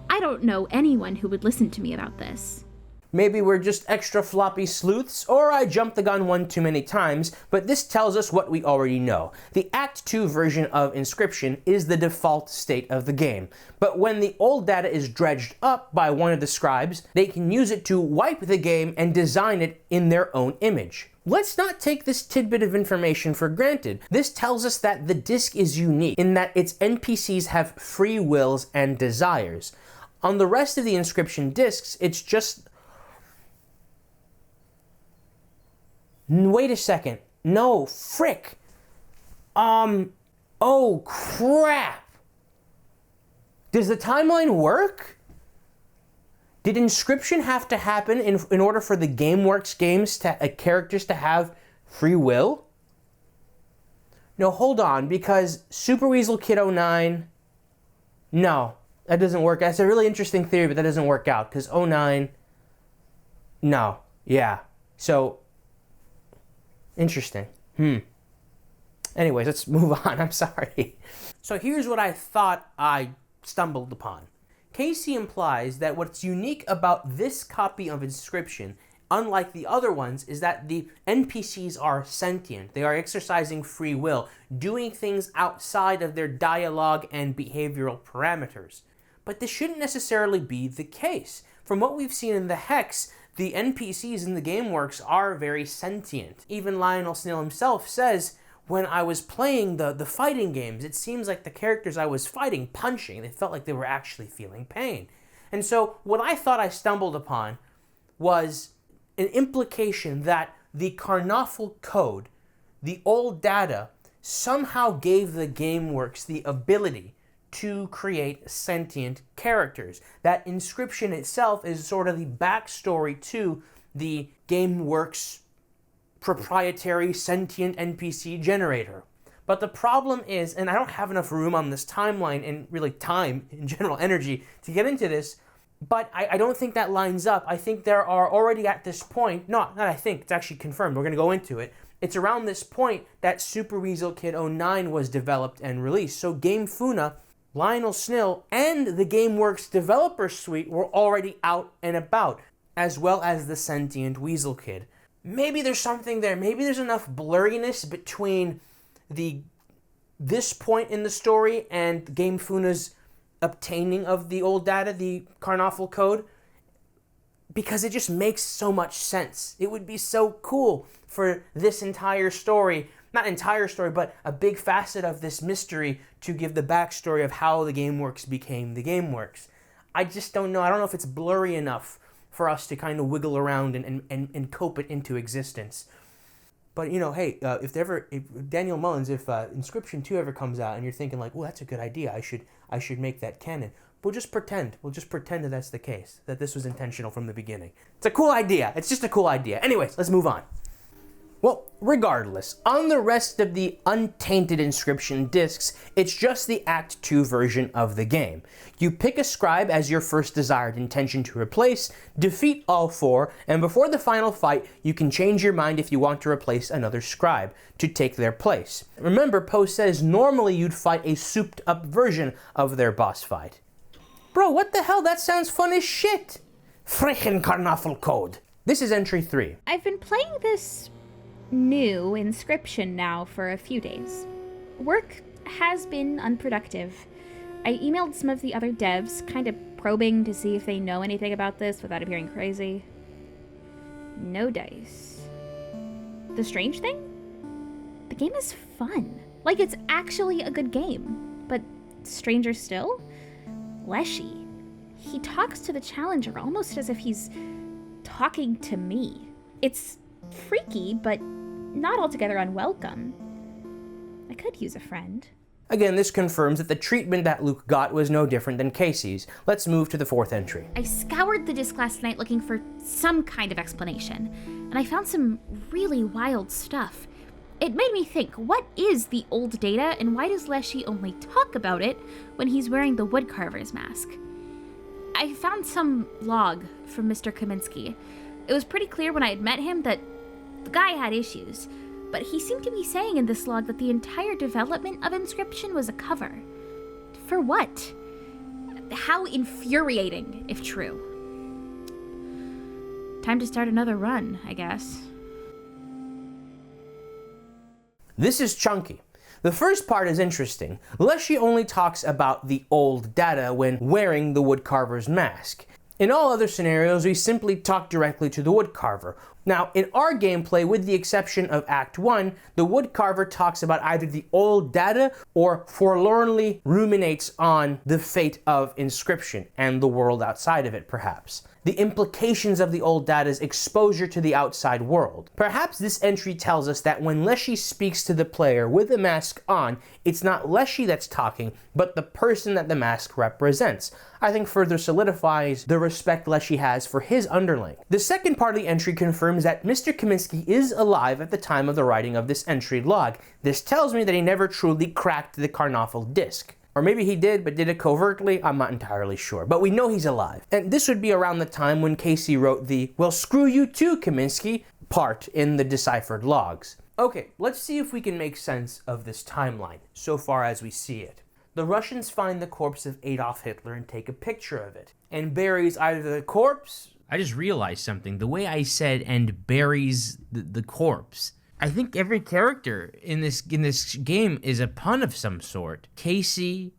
I don't know anyone who would listen to me about this. Maybe we're just extra floppy sleuths, or I jumped the gun one too many times, but this tells us what we already know. The Act 2 version of Inscryption is the default state of the game, but when the old data is dredged up by one of the scribes, they can use it to wipe the game and design it in their own image. Let's not take this tidbit of information for granted. This tells us that the disc is unique in that its NPCs have free wills and desires. On the rest of the Inscryption discs, it's just... Wait a second. No, frick. Oh crap. Does the timeline work? Did Inscryption have to happen in order for the GameWorks games characters to have free will? No, hold on, because Super Weasel Kid 09... No, that doesn't work. That's a really interesting theory, but that doesn't work out, because 09... No, yeah. So... Interesting. Anyways, let's move on. I'm sorry. So here's what I thought I stumbled upon. Kaycee implies that what's unique about this copy of Inscryption, unlike the other ones, is that the NPCs are sentient. They are exercising free will, doing things outside of their dialogue and behavioral parameters. But this shouldn't necessarily be the case. From what we've seen in the Hex, the NPCs in the GameWorks are very sentient. Even Lionel Snell himself says, when I was playing the fighting games, it seems like the characters I was fighting, punching, they felt like they were actually feeling pain. And so what I thought I stumbled upon was an implication that the Karnoffel code, the old data, somehow gave the GameWorks the ability to create sentient characters. That Inscryption itself is sort of the backstory to the GameWorks proprietary sentient NPC generator. But the problem is, and I don't have enough room on this timeline and really time in general energy to get into this, but I don't think that lines up. I think there are already at this point, not I think, it's actually confirmed, we're going to go into it. It's around this point that Super Weasel Kid 09 was developed and released. So GameFuna, Lionel Snell, and the GameWorks developer suite were already out and about, as well as the sentient Weasel Kid. Maybe there's something there. Maybe there's enough blurriness between this point in the story and GameFuna's obtaining of the old data, the Karnoffel code, because it just makes so much sense. It would be so cool for this entire story, not entire story, but a big facet of this mystery to give the backstory of how the GameWorks became the GameWorks. I just don't know. I don't know if it's blurry enough for us to kind of wiggle around and cope it into existence. But, you know, hey, if Daniel Mullins, if Inscryption 2 ever comes out and you're thinking like, well, that's a good idea, I should make that canon. We'll just pretend that that's the case, that this was intentional from the beginning. It's a cool idea. It's just a cool idea. Anyways, let's move on. Well, regardless, on the rest of the untainted Inscryption discs, it's just the Act 2 version of the game. You pick a scribe as your first desired intention to replace, defeat all 4, and before the final fight, you can change your mind if you want to replace another scribe to take their place. Remember, Poe says normally you'd fight a souped up version of their boss fight. Bro, what the hell? That sounds fun as shit! Frechen Karnoffel code. This is entry 3. I've been playing this new Inscryption now for a few days. Work has been unproductive. I emailed some of the other devs, kind of probing to see if they know anything about this without appearing crazy. No dice. The strange thing? The game is fun. Like, it's actually a good game. But stranger still? Leshy. He talks to the challenger almost as if he's talking to me. It's freaky, but not altogether unwelcome. I could use a friend. Again, this confirms that the treatment that Luke got was no different than Kaycee's. Let's move to the 4th entry. I scoured the disc last night looking for some kind of explanation, and I found some really wild stuff. It made me think, what is the old data, and why does Leshy only talk about it when he's wearing the woodcarver's mask? I found some log from Mr. Kaminsky. It was pretty clear when I had met him that the guy had issues, but he seemed to be saying in this log that the entire development of Inscryption was a cover. For what? How infuriating, if true. time to start another run, I guess. This is chunky. The first part is interesting. Leshy only talks about the old data when wearing the woodcarver's mask. In all other scenarios, we simply talk directly to the woodcarver. Now, in our gameplay, with the exception of Act 1, the woodcarver talks about either the old data or forlornly ruminates on the fate of Inscryption and the world outside of it, perhaps. The implications of the old data's exposure to the outside world. Perhaps this entry tells us that when Leshy speaks to the player with the mask on, it's not Leshy that's talking, but the person that the mask represents. I think further solidifies the respect Leshy has for his underling. The second part of the entry confirms that Mr. Kaminsky is alive at the time of the writing of this entry log. This tells me that he never truly cracked the Karnoffel disk. Or maybe he did, but did it covertly? I'm not entirely sure. But we know he's alive. And this would be around the time when Kaycee wrote the, "Well, screw you too, Kaminsky," part in the deciphered logs. Okay, let's see if we can make sense of this timeline, so far as we see it. The Russians find the corpse of Adolf Hitler and take a picture of it, and buries either the corpse... I just realized something. The way I said "and buries the corpse," I think every character in this game is a pun of some sort. Kaycee,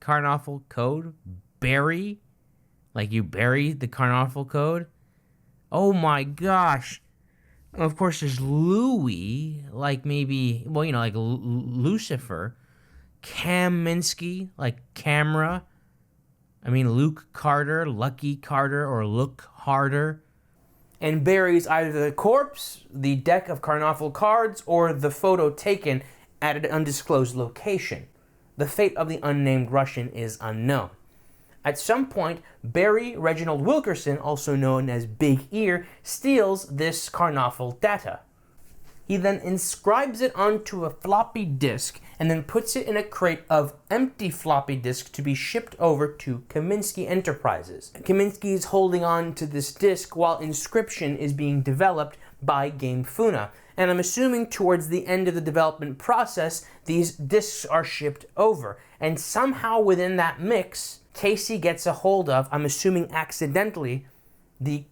Karnoffel code, bury, like you bury the Karnoffel code. Oh my gosh. Of course, there's Louis, like maybe, well, like Lucifer. Kaminsky, like camera. I mean, Luke Carter, Lucky Carter, or Look Harder. And buries either the corpse, the deck of Karnoffel cards, or the photo taken at an undisclosed location. The fate of the unnamed Russian is unknown. At some point, Barry Reginald Wilkerson, also known as Big Ear, steals this Karnoffel data. He then inscribes it onto a floppy disk and then puts it in a crate of empty floppy disk to be shipped over to Kaminsky Enterprises. Kaminsky is holding on to this disk while Inscryption is being developed by GameFuna. And I'm assuming towards the end of the development process, these disks are shipped over. And somehow within that mix, Kaycee gets a hold of, I'm assuming accidentally, the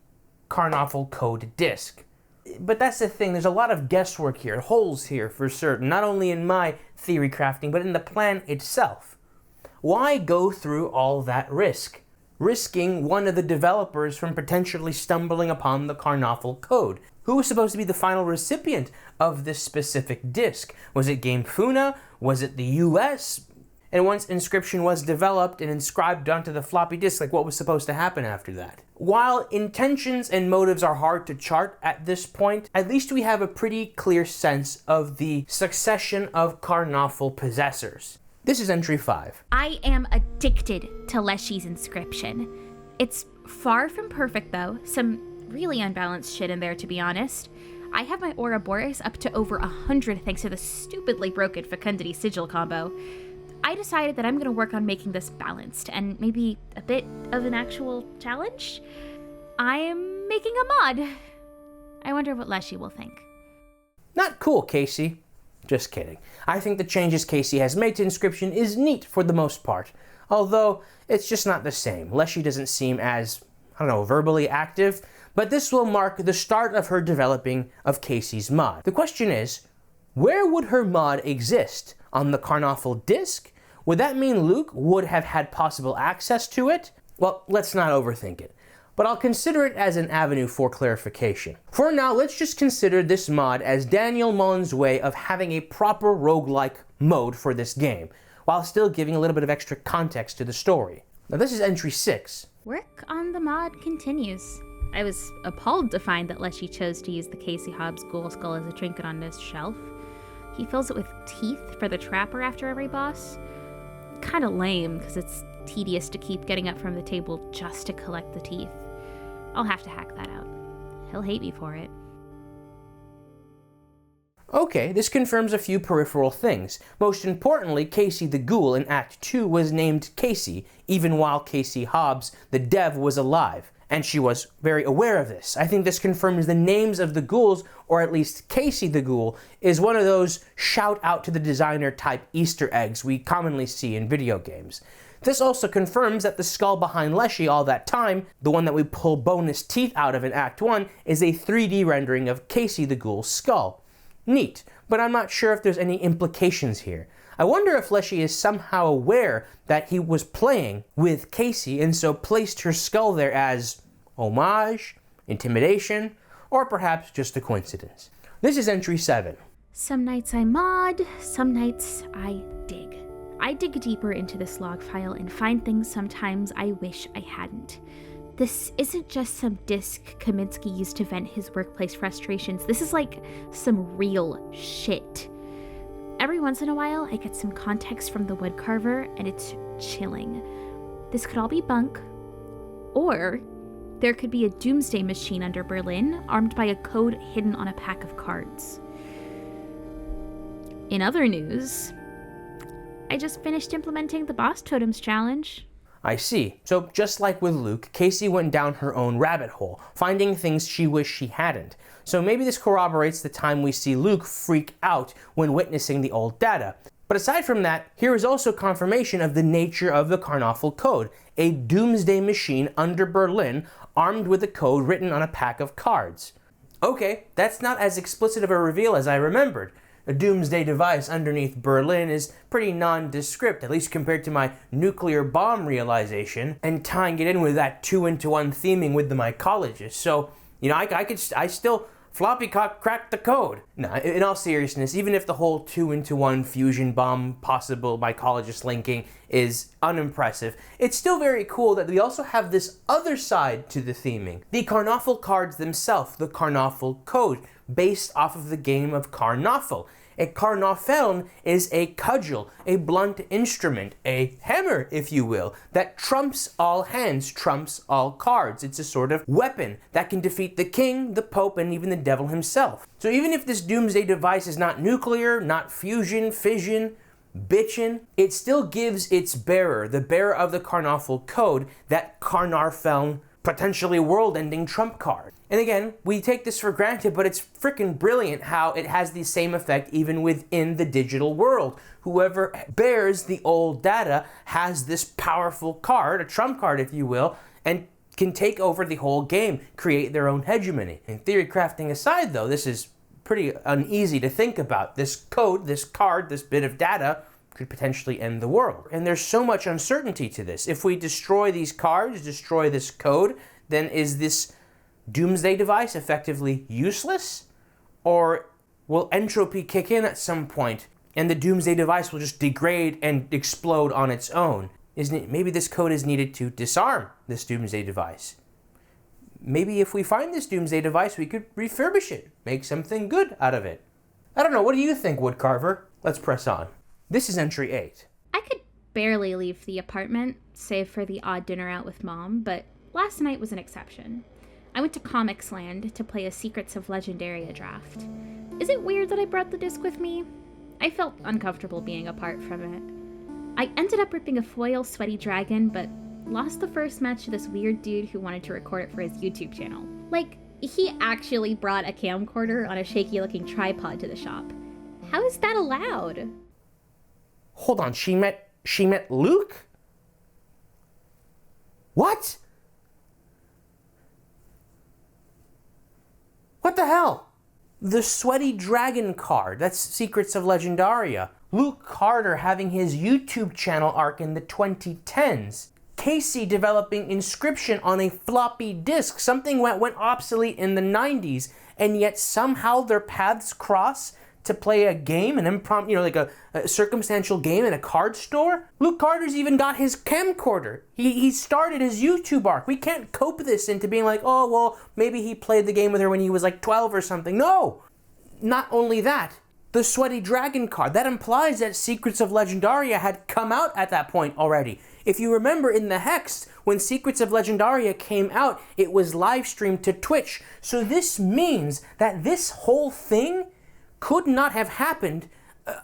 Karnoffel code disk. But that's the thing, there's a lot of guesswork here, holes here for certain, not only in my theory crafting, but in the plan itself. Why go through all that risk? Risking one of the developers from potentially stumbling upon the Karnoffel code. Who was supposed to be the final recipient of this specific disk? Was it GameFuna? Was it the US? And once Inscryption was developed and inscribed onto the floppy disk, like what was supposed to happen after that? While intentions and motives are hard to chart at this point, at least we have a pretty clear sense of the succession of Karnoffel possessors. This is entry 5. I am addicted to Leshy's Inscryption. It's far from perfect though, some really unbalanced shit in there to be honest. I have my Ouroboros up to over 100 thanks to the stupidly broken Fecundity Sigil combo. I decided that I'm going to work on making this balanced and maybe a bit of an actual challenge. I'm making a mod. I wonder what Leshy will think. Not cool, Kaycee. Just kidding. I think the changes Kaycee has made to Inscryption is neat for the most part. Although, it's just not the same. Leshy doesn't seem as, verbally active. But this will mark the start of her developing of Kaycee's mod. The question is, where would her mod exist? On the Karnoffel disk? Would that mean Luke would have had possible access to it? Well, let's not overthink it. But I'll consider it as an avenue for clarification. For now, let's just consider this mod as Daniel Mullins's way of having a proper roguelike mode for this game, while still giving a little bit of extra context to the story. Now this is entry 6. Work on the mod continues. I was appalled to find that Leshy chose to use the Kaycee Hobbs ghoul skull as a trinket on his shelf. He fills it with teeth for the trapper after every boss. Kinda lame, because it's tedious to keep getting up from the table just to collect the teeth. I'll have to hack that out. He'll hate me for it. Okay, this confirms a few peripheral things. Most importantly, Kaycee the Ghoul in Act 2 was named Kaycee, even while Kaycee Hobbs, the dev, was alive. And she was very aware of this. I think this confirms the names of the ghouls, or at least Kaycee the Ghoul, is one of those shout out to the designer type Easter eggs we commonly see in video games. This also confirms that the skull behind Leshy all that time, the one that we pull bonus teeth out of in Act 1, is a 3D rendering of Kaycee the Ghoul's skull. Neat, but I'm not sure if there's any implications here. I wonder if Leshy is somehow aware that he was playing with Kaycee and so placed her skull there as homage, intimidation, or perhaps just a coincidence. This is entry 7. Some nights I mod, some nights I dig. I dig deeper into this log file and find things sometimes I wish I hadn't. This isn't just some disc Kaminsky used to vent his workplace frustrations. This is like some real shit. Every once in a while, I get some context from the woodcarver, and it's chilling. This could all be bunk, or there could be a doomsday machine under Berlin, armed by a code hidden on a pack of cards. In other news, I just finished implementing the Boss Totems challenge. I see. So just like with Luke, Kaycee went down her own rabbit hole, finding things she wished she hadn't. So maybe this corroborates the time we see Luke freak out when witnessing the old data. But aside from that, here is also confirmation of the nature of the Karnoffel code, a doomsday machine under Berlin armed with a code written on a pack of cards. Okay, that's not as explicit of a reveal as I remembered. A doomsday device underneath Berlin is pretty nondescript, at least compared to my nuclear bomb realization, and tying it in with that 2-into-1 theming with the mycologist. So, I still floppycock cracked the code. No, in all seriousness, even if the whole 2-into-1 fusion bomb possible mycologist linking is unimpressive, it's still very cool that we also have this other side to the theming. The Karnoffel cards themselves, the Karnoffel code, based off of the game of Karnoffel. A Karnoffeln is a cudgel, a blunt instrument, a hammer, if you will, that trumps all hands, trumps all cards. It's a sort of weapon that can defeat the king, the pope, and even the devil himself. So even if this doomsday device is not nuclear, not fusion, fission, bitchin', it still gives its bearer, the bearer of the Karnoffel code, that Karnarfeln, potentially world-ending trump card. And again, we take this for granted, but it's freaking brilliant how it has the same effect even within the digital world. Whoever bears the old data has this powerful card, a trump card if you will, and can take over the whole game, create their own hegemony. And theory crafting aside though, this is pretty uneasy to think about. This code, this card, this bit of data could potentially end the world. And there's so much uncertainty to this. If we destroy these cards, destroy this code, then is this doomsday device effectively useless? Or will entropy kick in at some point and the doomsday device will just degrade and explode on its own? Maybe this code is needed to disarm this doomsday device. Maybe if we find this doomsday device, we could refurbish it, make something good out of it. I don't know, what do you think, Woodcarver? Let's press on. This is entry 8. I could barely leave the apartment, save for the odd dinner out with Mom, but last night was an exception. I went to Comics Land to play a Secrets of Legendaria draft. Is it weird that I brought the disc with me? I felt uncomfortable being apart from it. I ended up ripping a foil sweaty dragon, but lost the first match to this weird dude who wanted to record it for his YouTube channel. Like, he actually brought a camcorder on a shaky-looking tripod to the shop. How is that allowed? Hold on, she met Luke? What? What the hell? The sweaty dragon card, that's Secrets of Legendaria. Luke Carter having his YouTube channel arc in the 2010s. Kaycee developing Inscryption on a floppy disk. Something went obsolete in the 90s, and yet somehow their paths cross to play a game, an impromptu, like a circumstantial game in a card store. Luke Carter's even got his camcorder. He started his YouTube arc. We can't cope this into being like, oh, well, maybe he played the game with her when he was like 12 or something. No! Not only that, the Sweaty Dragon card, that implies that Secrets of Legendaria had come out at that point already. If you remember in the Hex, when Secrets of Legendaria came out, it was live streamed to Twitch. So this means that this whole thing could not have happened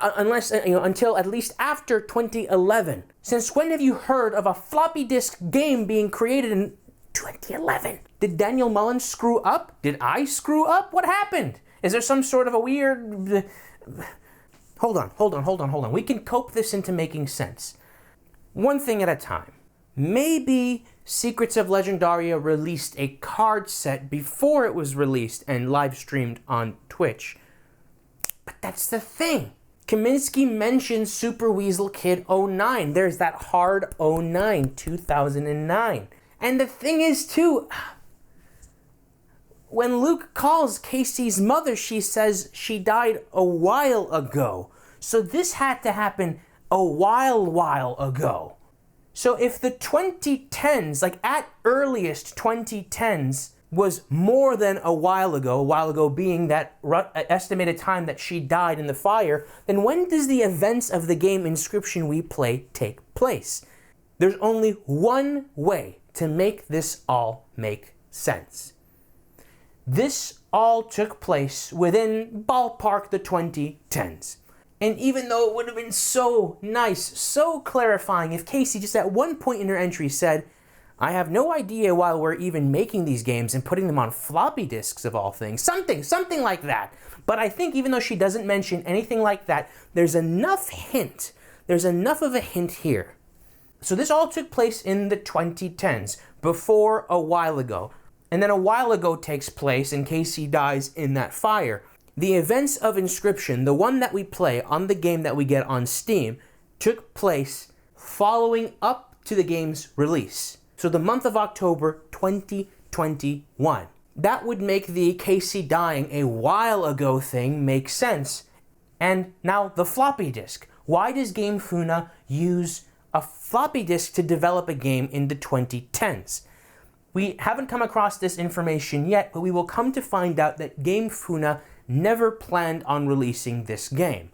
unless until at least after 2011. Since when have you heard of a floppy disk game being created in 2011? Did Daniel Mullins screw up? Did I screw up? What happened? Is there some sort of a weird... Hold on. We can cope this into making sense. one thing at a time. Maybe Secrets of Legendaria released a card set before it was released and live streamed on Twitch. But that's the thing. Kaminsky mentions Super Weasel Kid 09. There's that hard 09, 2009. And the thing is, too, when Luke calls Kaycee's mother, she says she died a while ago. So this had to happen a while ago. So if the 2010s, like at earliest 2010s, was more than a while ago being that estimated time that she died in the fire, then when does the events of the game Inscryption we play take place? There's only one way to make this all make sense. This all took place within ballpark the 2010s. And even though it would have been so nice, so clarifying if Kaycee just at one point in her entry said, I have no idea why we're even making these games and putting them on floppy disks of all things. Something like that. But I think even though she doesn't mention anything like that, there's enough of a hint here. So this all took place in the 2010s, before a while ago. And then a while ago takes place and Kaycee dies in that fire. The events of Inscryption, the one that we play on the game that we get on Steam, took place following up to the game's release. So the month of October 2021. That would make the Kaycee dying a while ago thing make sense. And now the floppy disk. Why does DaBigKahuna use a floppy disk to develop a game in the 2010s? We haven't come across this information yet, but we will come to find out that DaBigKahuna never planned on releasing this game.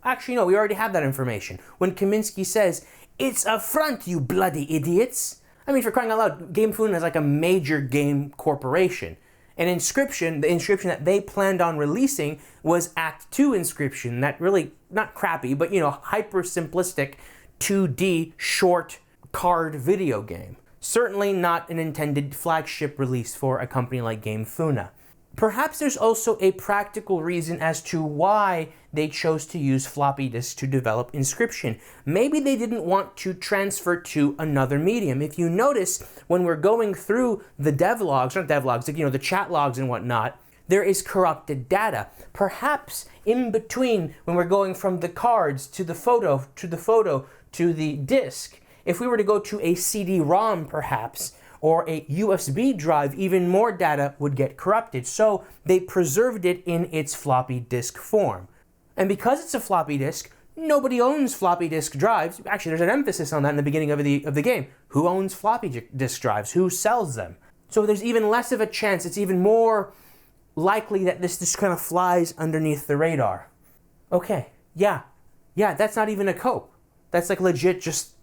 Actually, no, we already have that information. When Kaminsky says, "It's a front, you bloody idiots." I mean, for crying out loud, DaBigKahuna is like a major game corporation. And Inscryption, the Inscryption that they planned on releasing was Act 2 Inscryption, that really, not crappy, but hyper simplistic 2D short card video game. Certainly not an intended flagship release for a company like DaBigKahuna. Perhaps there's also a practical reason as to why they chose to use floppy disks to develop Inscryption. Maybe they didn't want to transfer to another medium. If you notice, when we're going through the the chat logs and whatnot, there is corrupted data. Perhaps in between, when we're going from the cards to the photo, to the disk, if we were to go to a CD-ROM perhaps, or a USB drive, even more data would get corrupted. So they preserved it in its floppy disk form. And because it's a floppy disk, nobody owns floppy disk drives. Actually, there's an emphasis on that in the beginning of the game. Who owns floppy disk drives? Who sells them? So there's even less of a chance, it's even more likely that this just kind of flies underneath the radar. Okay, yeah, that's not even a cope. That's like legit just,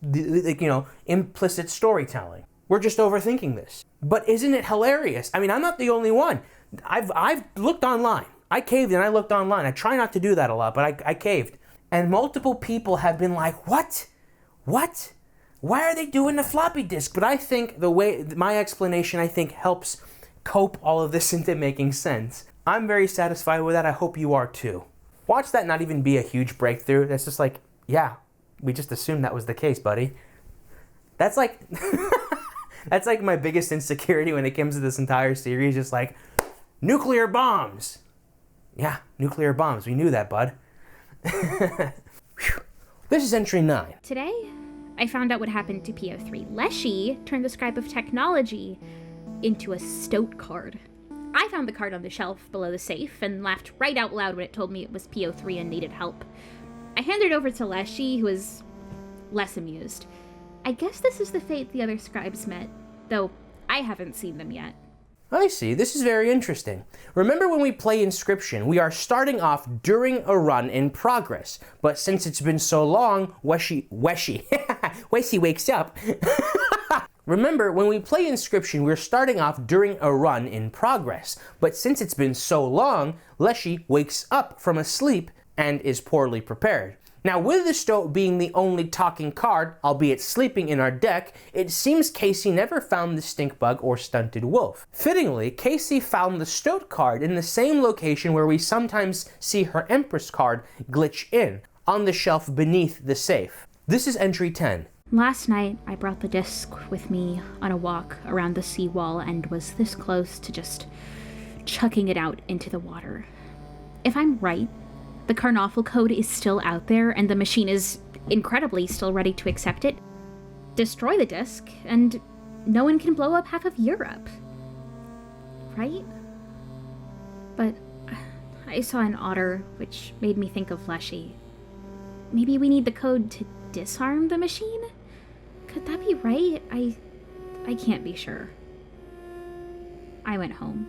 implicit storytelling. We're just overthinking this. But isn't it hilarious? I mean, I'm not the only one. I've looked online. I caved and I looked online. I try not to do that a lot, but I caved. And multiple people have been like, what? What? Why are they doing the floppy disk? But I think my explanation, helps cope all of this into making sense. I'm very satisfied with that. I hope you are too. Watch that not even be a huge breakthrough. That's just like, yeah, we just assumed that was the case, buddy. That's like... That's like my biggest insecurity when it comes to this entire series, just like, nuclear bombs. Yeah, nuclear bombs. We knew that, bud. This is entry 9. Today, I found out what happened to PO3. Leshy turned the Scribe of Technology into a stoat card. I found the card on the shelf below the safe and laughed right out loud when it told me it was PO3 and needed help. I handed it over to Leshy, who was less amused. I guess this is the fate the other scribes met, though I haven't seen them yet. I see. This is very interesting. Remember when we play Inscryption, we are starting off during a run in progress. But since it's been so long, Weshy wakes up. Remember, when we play Inscryption, we're starting off during a run in progress. But since it's been so long, Leshy wakes up from a sleep and is poorly prepared. Now, with the stoat being the only talking card, albeit sleeping in our deck, it seems Kaycee never found the stink bug or stunted wolf. Fittingly, Kaycee found the stoat card in the same location where we sometimes see her Empress card glitch in, on the shelf beneath the safe. This is entry 10. Last night, I brought the disc with me on a walk around the seawall and was this close to just chucking it out into the water. If I'm right, the Karnoffel code is still out there and the machine is incredibly still ready to accept it. Destroy the disc, and no one can blow up half of Europe. Right? But I saw an otter, which made me think of Leshy. Maybe we need the code to disarm the machine? Could that be right? I can't be sure. I went home.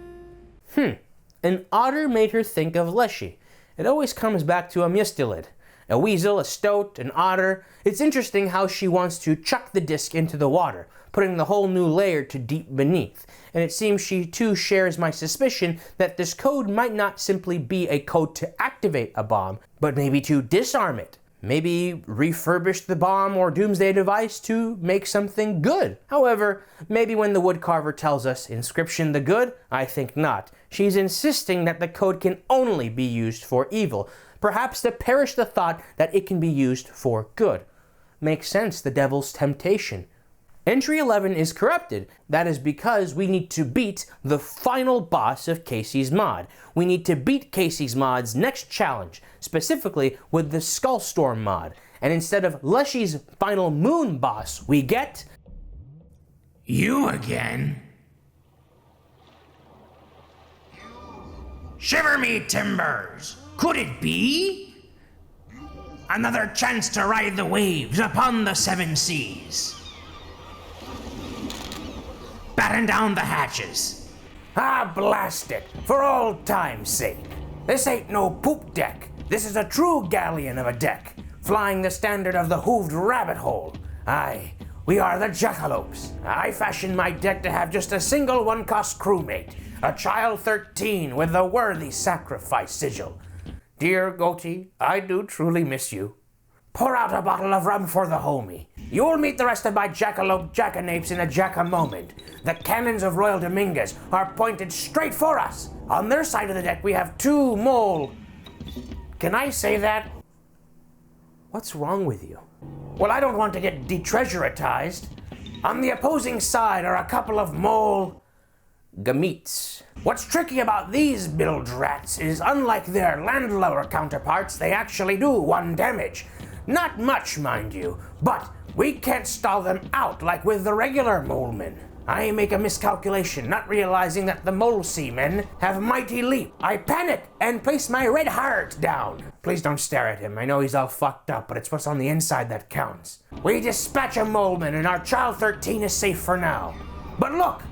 An otter made her think of Leshy. It always comes back to a mustelid. A weasel, a stoat, an otter. It's interesting how she wants to chuck the disc into the water, putting the whole new layer to deep beneath. And it seems she too shares my suspicion that this code might not simply be a code to activate a bomb, but maybe to disarm it. Maybe refurbish the bomb or doomsday device to make something good. However, maybe when the woodcarver tells us inscription the good, I think not. She's insisting that the code can only be used for evil, perhaps to perish the thought that it can be used for good. Makes sense, the devil's temptation. Entry 11 is corrupted. That is because we need to beat the final boss of Kaycee's mod. We need to beat Kaycee's mod's next challenge, specifically with the Skullstorm mod. And instead of Leshy's final moon boss, we get... You again? Shiver me timbers! Could it be? Another chance to ride the waves upon the seven seas. Batten down the hatches. Ah, blast it, for old time's sake. This ain't no poop deck. This is a true galleon of a deck, flying the standard of the hooved rabbit hole. Aye, we are the jackalopes. I fashioned my deck to have just a single one-cost crewmate, a child 13 with the worthy sacrifice sigil. Dear Goatee, I do truly miss you. Pour out a bottle of rum for the homie. You'll meet the rest of my jackalope jackanapes in a jacka-moment. The cannons of Royal Dominguez are pointed straight for us. On their side of the deck we have two mole... Can I say that? What's wrong with you? Well, I don't want to get detreasuretized. On the opposing side are a couple of mole... gametes. What's tricky about these bilge rats is unlike their landlower counterparts, they actually do 1 damage. Not much, mind you, but we can't stall them out like with the regular molemen. I make a miscalculation, not realizing that the mole seamen have mighty leap. I panic and place my red heart down. Please don't stare at him. I know he's all fucked up, but it's what's on the inside that counts. We dispatch a moleman and our child 13 is safe for now. But look!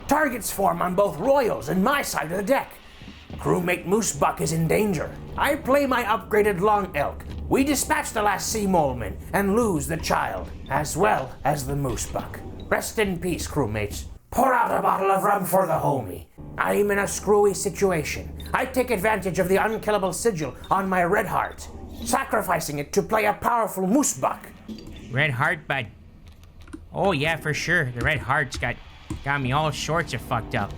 Targets form on both Royals and my side of the deck. Crewmate Moosebuck is in danger. I play my upgraded Long Elk. We dispatch the last sea moleman and lose the child, as well as the Moosebuck. Rest in peace, crewmates. Pour out a bottle of rum for the homie. I'm in a screwy situation. I take advantage of the unkillable sigil on my red heart, sacrificing it to play a powerful Moosebuck. Red heart, bud? Oh yeah, for sure. The red heart's got me all sorts of fucked up.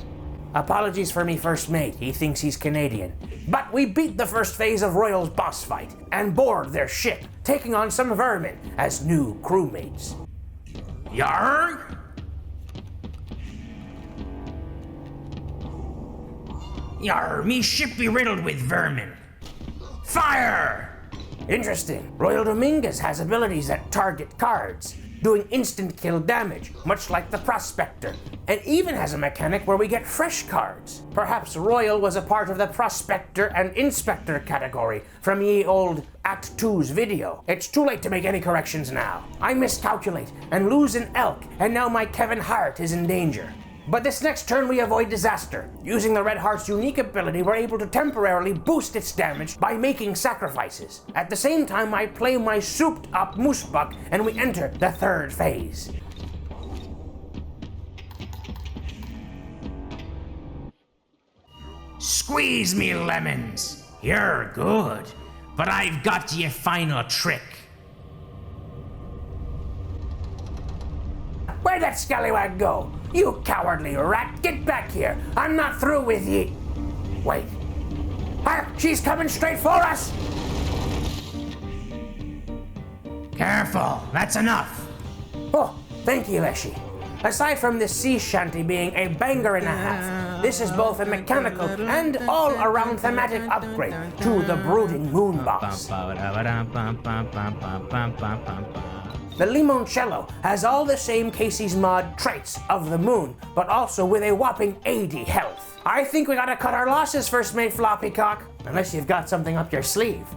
Apologies for me first mate, he thinks he's Canadian. But we beat the first phase of Royal's boss fight and board their ship, taking on some vermin as new crewmates. Yarg? Yar, me ship be riddled with vermin. Fire! Interesting. Royal Dominguez has abilities that target cards, doing instant kill damage, much like the Prospector, and even has a mechanic where we get fresh cards. Perhaps Royal was a part of the Prospector and Inspector category from ye old Act 2's video. It's too late to make any corrections now. I miscalculate and lose an elk, and now my Kevin Hart is in danger. But this next turn we avoid disaster. Using the Red Heart's unique ability, we're able to temporarily boost its damage by making sacrifices. At the same time, I play my souped up Moosebuck and we enter the third phase. Squeeze me lemons. You're good, but I've got your final trick. Where'd that scallywag go? You cowardly rat, get back here. I'm not through with ye. Wait. Hark, she's coming straight for us. Careful, that's enough. Oh, thank you, Leshy. Aside from this sea shanty being a banger and a half, this is both a mechanical and all-around thematic upgrade to the brooding moon boss. The limoncello has all the same Kaycee's mod traits of the moon, but also with a whopping 80 health. I think we gotta cut our losses first, mate Floppycock, unless you've got something up your sleeve.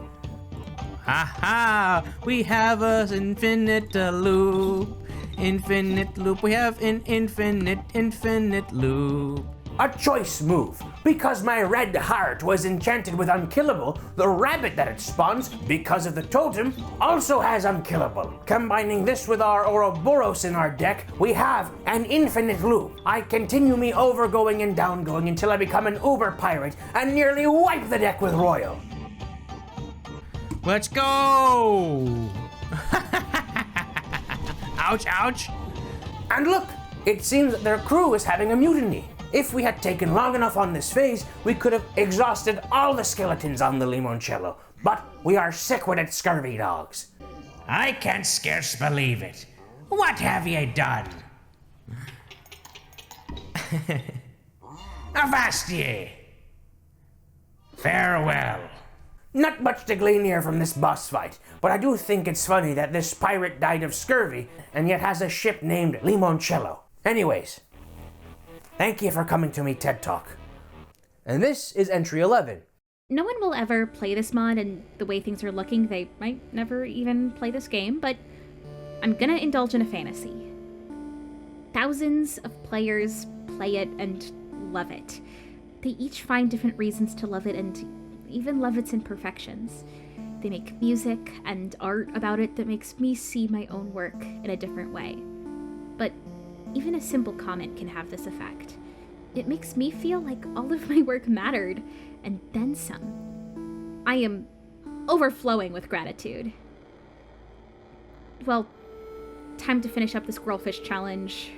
Haha, we have an infinite loop. Infinite loop, we have an infinite loop. A choice move. Because my red heart was enchanted with unkillable, the rabbit that it spawns, because of the totem, also has unkillable. Combining this with our Ouroboros in our deck, we have an infinite loop. I continue me overgoing and downgoing until I become an uber pirate and nearly wipe the deck with royal. Let's go! Ouch, ouch. And look, it seems that their crew is having a mutiny. If we had taken long enough on this phase, we could have exhausted all the skeletons on the limoncello. But we are sick-witted scurvy dogs. I can scarce believe it. What have ye done? Avast ye! Farewell. Not much to glean here from this boss fight, but I do think it's funny that this pirate died of scurvy and yet has a ship named Limoncello. Anyways, thank you for coming to me TED Talk. And this is entry 11. No one will ever play this mod, and the way things are looking, they might never even play this game, but I'm gonna indulge in a fantasy. Thousands of players play it and love it. They each find different reasons to love it and even love its imperfections. They make music and art about it that makes me see my own work in a different way. But even a simple comment can have this effect. It makes me feel like all of my work mattered, and then some. I am overflowing with gratitude. Well, time to finish up this Squirrelfish challenge.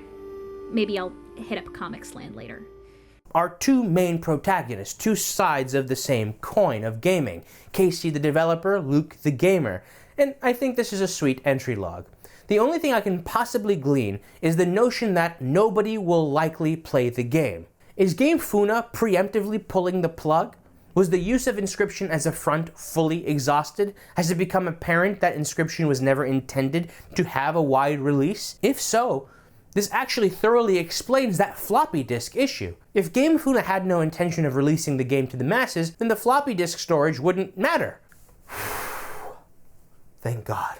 Maybe I'll hit up Comics Land later. Our two main protagonists, two sides of the same coin of gaming. Kaycee the developer, Luke the gamer. And I think this is a sweet entry log. The only thing I can possibly glean is the notion that nobody will likely play the game. Is GameFuna preemptively pulling the plug? Was the use of Inscryption as a front fully exhausted? Has it become apparent that Inscryption was never intended to have a wide release? If so, this actually thoroughly explains that floppy disk issue. If GameFuna had no intention of releasing the game to the masses, then the floppy disk storage wouldn't matter. Thank God.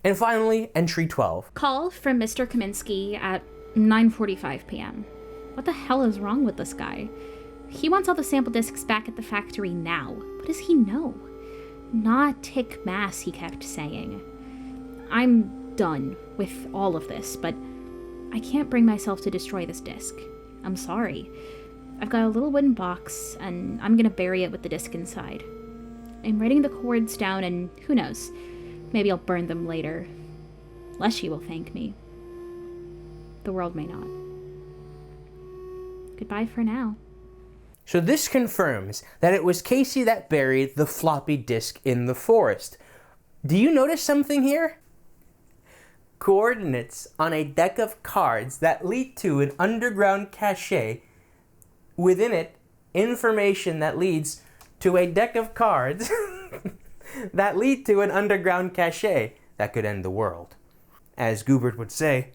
And finally, entry 12. Call from Mr. Kaminsky at 9:45 p.m. What the hell is wrong with this guy? He wants all the sample discs back at the factory now. What does he know? Not tick mass, he kept saying. I'm done with all of this, but I can't bring myself to destroy this disc. I'm sorry. I've got a little wooden box, and I'm gonna bury it with the disc inside. I'm writing the chords down, and who knows, maybe I'll burn them later. Leshy will thank me. The world may not. Goodbye for now. So this confirms that it was Kaycee that buried the floppy disk in the forest. Do you notice something here? Coordinates on a deck of cards that lead to an underground cache. Within it, information that leads to a deck of cards that lead to an underground cache that could end the world. As Goobert would say,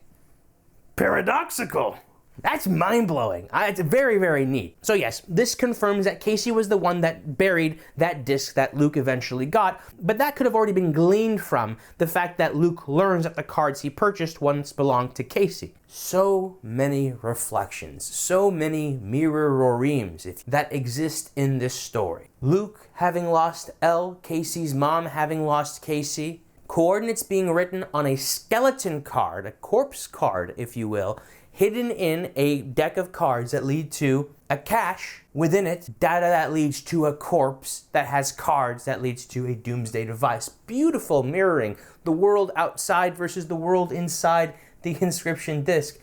paradoxical. That's mind-blowing. It's very, very neat. So yes, this confirms that Kaycee was the one that buried that disc that Luke eventually got, but that could have already been gleaned from the fact that Luke learns that the cards he purchased once belonged to Kaycee. So many reflections, so many mirror-reams that exist in this story. Luke having lost Elle, Kaycee's mom having lost Kaycee, coordinates being written on a skeleton card, a corpse card, if you will, hidden in a deck of cards that lead to a cache, within it, data that leads to a corpse that has cards that leads to a doomsday device. Beautiful mirroring. The world outside versus the world inside the Inscryption disc.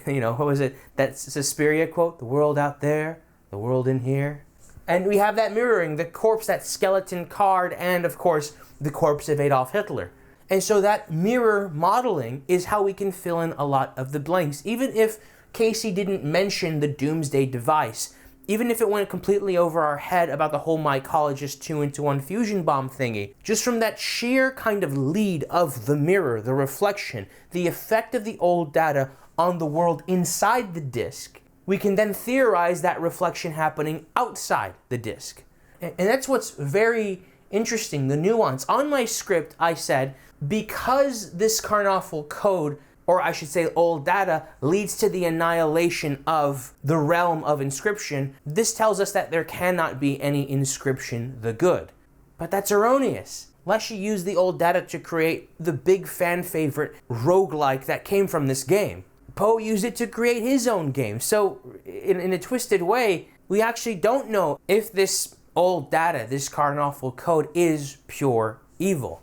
You know, what was it? That Suspiria quote? The world out there, the world in here. And we have that mirroring, the corpse, that skeleton card, and of course, the corpse of Adolf Hitler. And so that mirror modeling is how we can fill in a lot of the blanks. Even if Kaycee didn't mention the doomsday device, even if it went completely over our head about the whole mycologist 2-into-1 fusion bomb thingy, just from that sheer kind of lead of the mirror, the reflection, the effect of the old data on the world inside the disk, we can then theorize that reflection happening outside the disk. And that's what's very interesting, the nuance. On my script, I said, because this Karnaffal code, or I should say old data, leads to the annihilation of the realm of inscription, this tells us that there cannot be any inscription the good. But that's erroneous. Leshy used the old data to create the big fan favorite roguelike that came from this game. Poe used it to create his own game. So in a twisted way, we actually don't know if this old data, this Karnaffal code, is pure evil.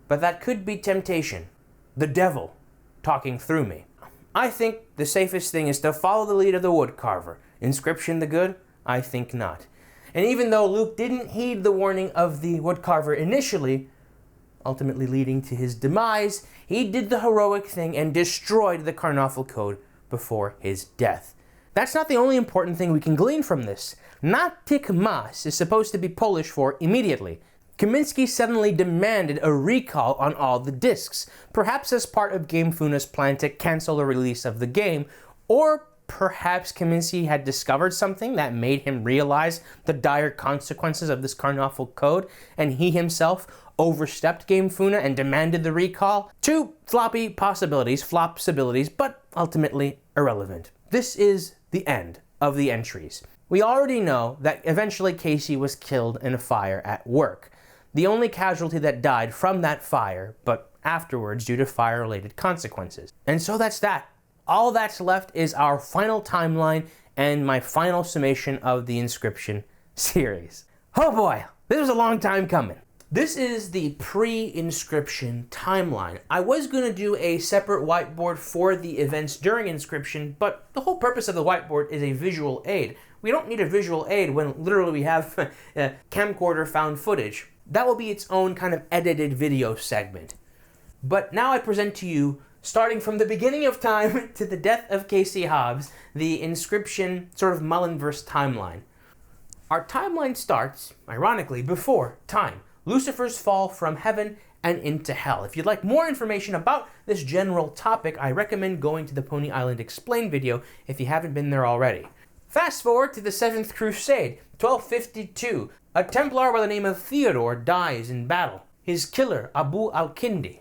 But that could be temptation, the devil talking through me. I think the safest thing is to follow the lead of the woodcarver. Inscription the good? I think not. And even though Luke didn't heed the warning of the woodcarver initially, ultimately leading to his demise, he did the heroic thing and destroyed the Karnaffal code before his death. That's not the only important thing we can glean from this. Natychmas is supposed to be Polish for immediately. Kaminsky suddenly demanded a recall on all the discs, perhaps as part of GameFuna's plan to cancel the release of the game, or perhaps Kaminsky had discovered something that made him realize the dire consequences of this Karnaffal code, and he himself overstepped GameFuna and demanded the recall. Two floppy possibilities, flopsibilities, but ultimately irrelevant. This is the end of the entries. We already know that eventually Kaycee was killed in a fire at work. The only casualty that died from that fire, but afterwards due to fire-related consequences. And so that's that. All that's left is our final timeline and my final summation of the Inscription series. Oh boy, this was a long time coming. This is the pre-inscription timeline. I was going to do a separate whiteboard for the events during inscription, but the whole purpose of the whiteboard is a visual aid. We don't need a visual aid when literally we have camcorder found footage. That will be its own kind of edited video segment. But now I present to you, starting from the beginning of time to the death of Kaycee Hobbs, the inscription sort of Mullinsverse timeline. Our timeline starts, ironically, before time. Lucifer's fall from heaven and into hell. If you'd like more information about this general topic, I recommend going to the Pony Island Explain video if you haven't been there already. Fast forward to the 7th Crusade, 1252. A Templar by the name of Theodore dies in battle. His killer, Abu al-Kindi.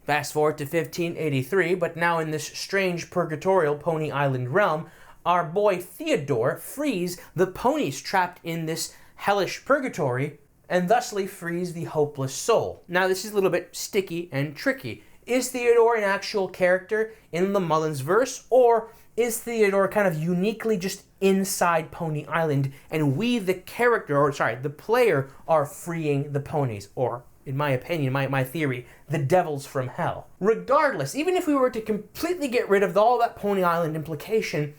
Fast forward to 1583, but now in this strange purgatorial Pony Island realm, our boy Theodore frees the ponies trapped in this hellish purgatory, and thusly frees the hopeless soul. Now this is a little bit sticky and tricky. Is Theodore an actual character in the Mullinsverse, or is Theodore kind of uniquely just inside Pony Island, and we, the player, are freeing the ponies, or, in my opinion, my theory, the devils from hell? Regardless, even if we were to completely get rid of all that Pony Island implication,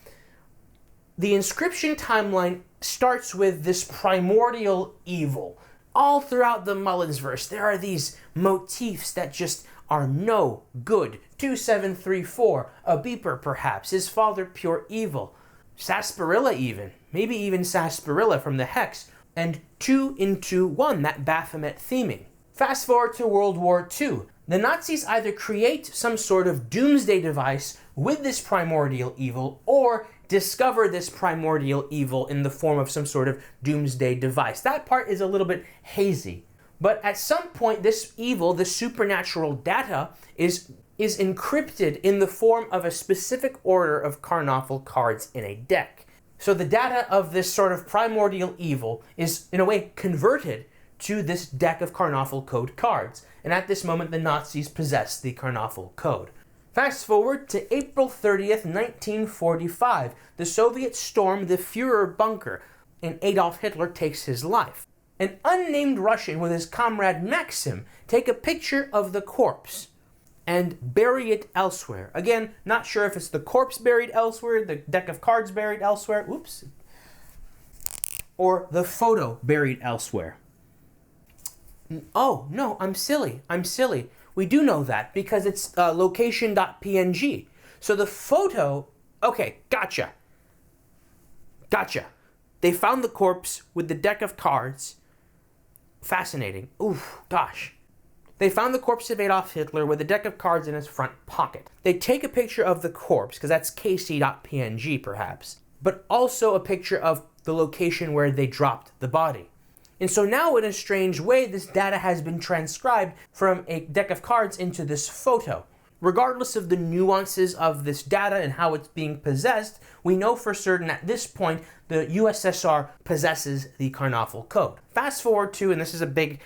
the inscription timeline starts with this primordial evil. All throughout the Mullinsverse, there are these motifs that just are no good. 2734, a beeper perhaps, his father pure evil. Sarsaparilla even, maybe even Sarsaparilla from the Hex, and 2-into-1, that Baphomet theming. Fast forward to World War II. The Nazis either create some sort of doomsday device with this primordial evil, or discover this primordial evil in the form of some sort of doomsday device. That part is a little bit hazy. But at some point, this evil, this supernatural data, is encrypted in the form of a specific order of Karnaffal cards in a deck. So the data of this sort of primordial evil is, in a way, converted to this deck of Karnaffal code cards. And at this moment, the Nazis possess the Karnaffal code. Fast forward to April 30th, 1945. The Soviets storm the Führer bunker, and Adolf Hitler takes his life. An unnamed Russian with his comrade Maxim take a picture of the corpse and bury it elsewhere. Again, not sure if it's the corpse buried elsewhere, the deck of cards buried elsewhere, oops, or the photo buried elsewhere. Oh, no, I'm silly. We do know that because it's location.png. So the photo, okay, gotcha. They found the corpse with the deck of cards. Fascinating. Oof, gosh. They found the corpse of Adolf Hitler with a deck of cards in his front pocket. They take a picture of the corpse, because that's Kaycee.png perhaps, but also a picture of the location where they dropped the body. And so now, in a strange way, this data has been transcribed from a deck of cards into this photo. Regardless of the nuances of this data and how it's being possessed, we know for certain at this point the USSR possesses the Karnaffal code. Fast forward to, and this is a big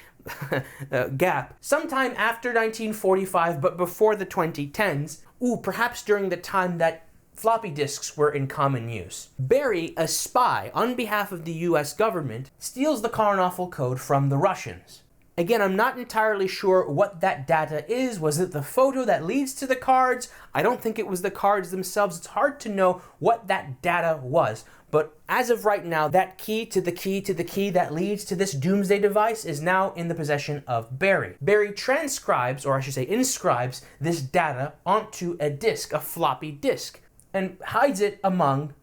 gap, sometime after 1945 but before the 2010s, perhaps during the time that floppy disks were in common use. Barry, a spy on behalf of the US government, steals the Karnaffal code from the Russians. Again, I'm not entirely sure what that data is. Was it the photo that leads to the cards? I don't think it was the cards themselves. It's hard to know what that data was. But as of right now, that key to the key to the key that leads to this doomsday device is now in the possession of Barry. Barry transcribes, or I should say inscribes, this data onto a disk, a floppy disk, and hides it among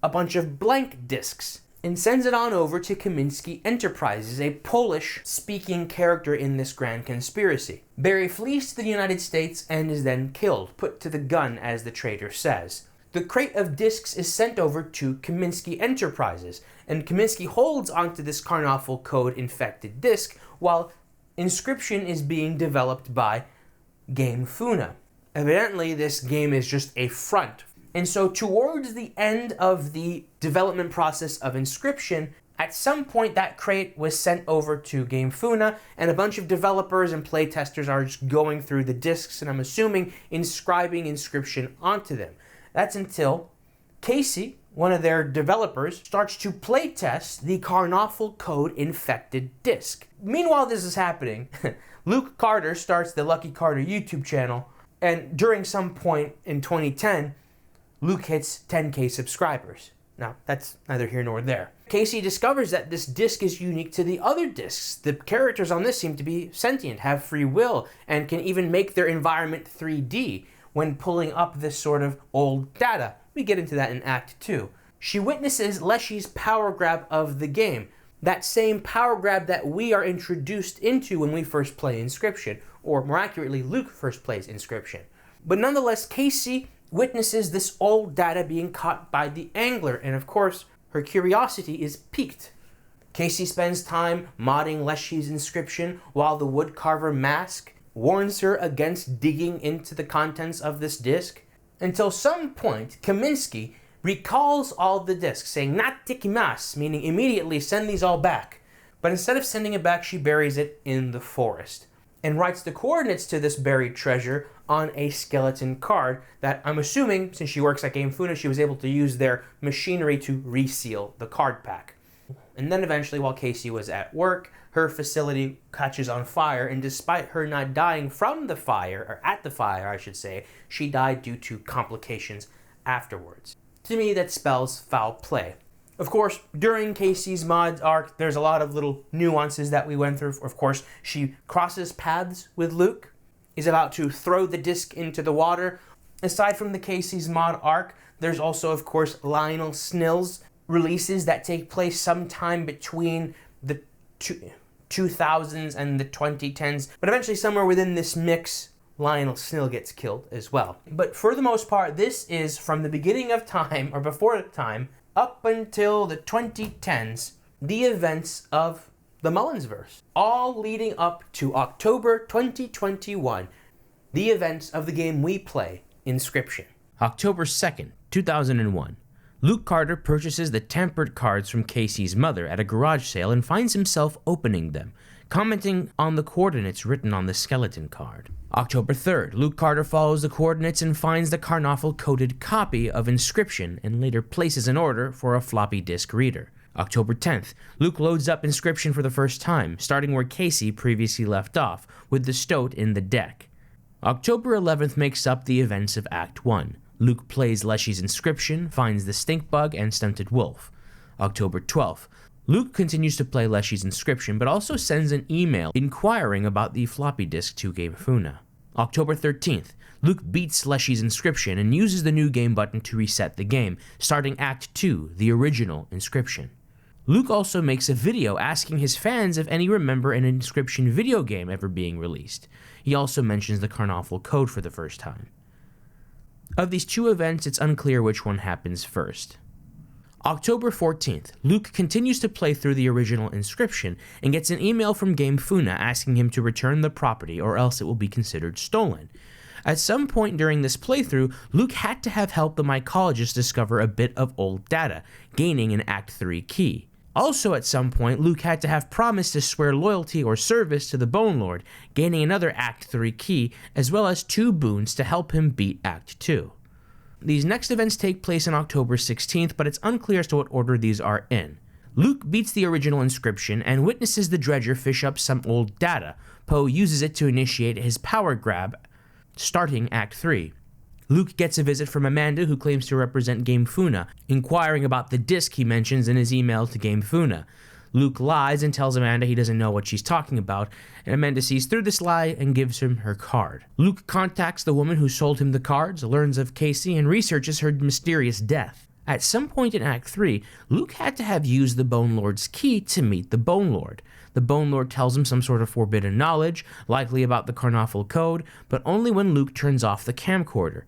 a bunch of blank disks, and sends it on over to Kamiński Enterprises, a Polish-speaking character in this grand conspiracy. Barry flees to the United States and is then killed, put to the gun, as the traitor says. The crate of disks is sent over to Kamiński Enterprises, and Kamiński holds onto this Karnaffal code-infected disk while Inscryption is being developed by GameFuna. Evidently, this game is just a front. And so towards the end of the development process of Inscryption, at some point that crate was sent over to GameFuna, and a bunch of developers and playtesters are just going through the disks, and I'm assuming inscribing Inscryption onto them. That's until Kaycee, one of their developers, starts to playtest the Karnaffal code-infected disk. Meanwhile this is happening, Luke Carter starts the Lucky Carter YouTube channel, and during some point in 2010, Luke hits 10k subscribers. Now, that's neither here nor there. Kaycee discovers that this disc is unique to the other discs. The characters on this seem to be sentient, have free will, and can even make their environment 3D when pulling up this sort of old data. We get into that in Act 2. She witnesses Leshy's power grab of the game, that same power grab that we are introduced into when we first play Inscryption, or more accurately, Luke first plays Inscryption. But nonetheless, Kaycee witnesses this old data being caught by the angler, and of course, her curiosity is piqued. Kaycee spends time modding Leshy's Inscryption while the woodcarver Mask warns her against digging into the contents of this disk, until some point, Kamiński recalls all the disks, saying "Natychmiast," meaning immediately send these all back. But instead of sending it back, she buries it in the forest, and writes the coordinates to this buried treasure on a skeleton card that I'm assuming, since she works at GameFuna, she was able to use their machinery to reseal the card pack. And then eventually, while Kaycee was at work, her facility catches on fire, and despite her not dying from the fire, or at the fire I should say, she died due to complications afterwards. To me, that spells foul play. Of course, during Kaycee's mod arc, there's a lot of little nuances that we went through. Of course, she crosses paths with Luke, is about to throw the disc into the water. Aside from the Kaycee's mod arc, there's also, of course, Lionel Snill's releases that take place sometime between the 2000s and the 2010s. But eventually, somewhere within this mix, Lionel Snill gets killed as well. But for the most part, this is from the beginning of time, or before the time, up until the 2010s, the events of the Mullinsverse, all leading up to October 2021, the events of the game we play, Inscryption. October 2nd, 2001. Luke Carter purchases the tampered cards from Kaycee's mother at a garage sale and finds himself opening them, commenting on the coordinates written on the skeleton card. October 3rd, Luke Carter follows the coordinates and finds the Karnaffal-coded copy of Inscryption and later places an order for a floppy disk reader. October 10th, Luke loads up Inscryption for the first time, starting where Kaycee previously left off, with the stoat in the deck. October 11th makes up the events of Act 1. Luke plays Leshy's Inscryption, finds the stink bug and stunted wolf. October 12th, Luke continues to play Leshy's Inscryption, but also sends an email inquiring about the floppy disk to GameFuna. October 13th, Luke beats Leshy's Inscryption and uses the new game button to reset the game, starting Act 2, the original Inscryption. Luke also makes a video asking his fans if any remember an Inscryption video game ever being released. He also mentions the Carnoffel Code for the first time. Of these two events, it's unclear which one happens first. October 14th, Luke continues to play through the original Inscryption and gets an email from DaBigKahuna asking him to return the property or else it will be considered stolen. At some point during this playthrough, Luke had to have helped the mycologist discover a bit of old data, gaining an Act 3 key. Also at some point, Luke had to have promised to swear loyalty or service to the Bone Lord, gaining another Act 3 key, as well as 2 boons to help him beat Act 2. These next events take place on October 16th, but it's unclear as to what order these are in. Luke beats the original Inscryption and witnesses the Dredger fish up some old data. Poe uses it to initiate his power grab, starting Act 3. Luke gets a visit from Amanda, who claims to represent DaBigKahuna, inquiring about the disc he mentions in his email to DaBigKahuna. Luke lies and tells Amanda he doesn't know what she's talking about, and Amanda sees through this lie and gives him her card. Luke contacts the woman who sold him the cards, learns of Kaycee, and researches her mysterious death. At some point in Act 3, Luke had to have used the Bone Lord's key to meet the Bone Lord. The Bone Lord tells him some sort of forbidden knowledge, likely about the Carnoffel Code, but only when Luke turns off the camcorder.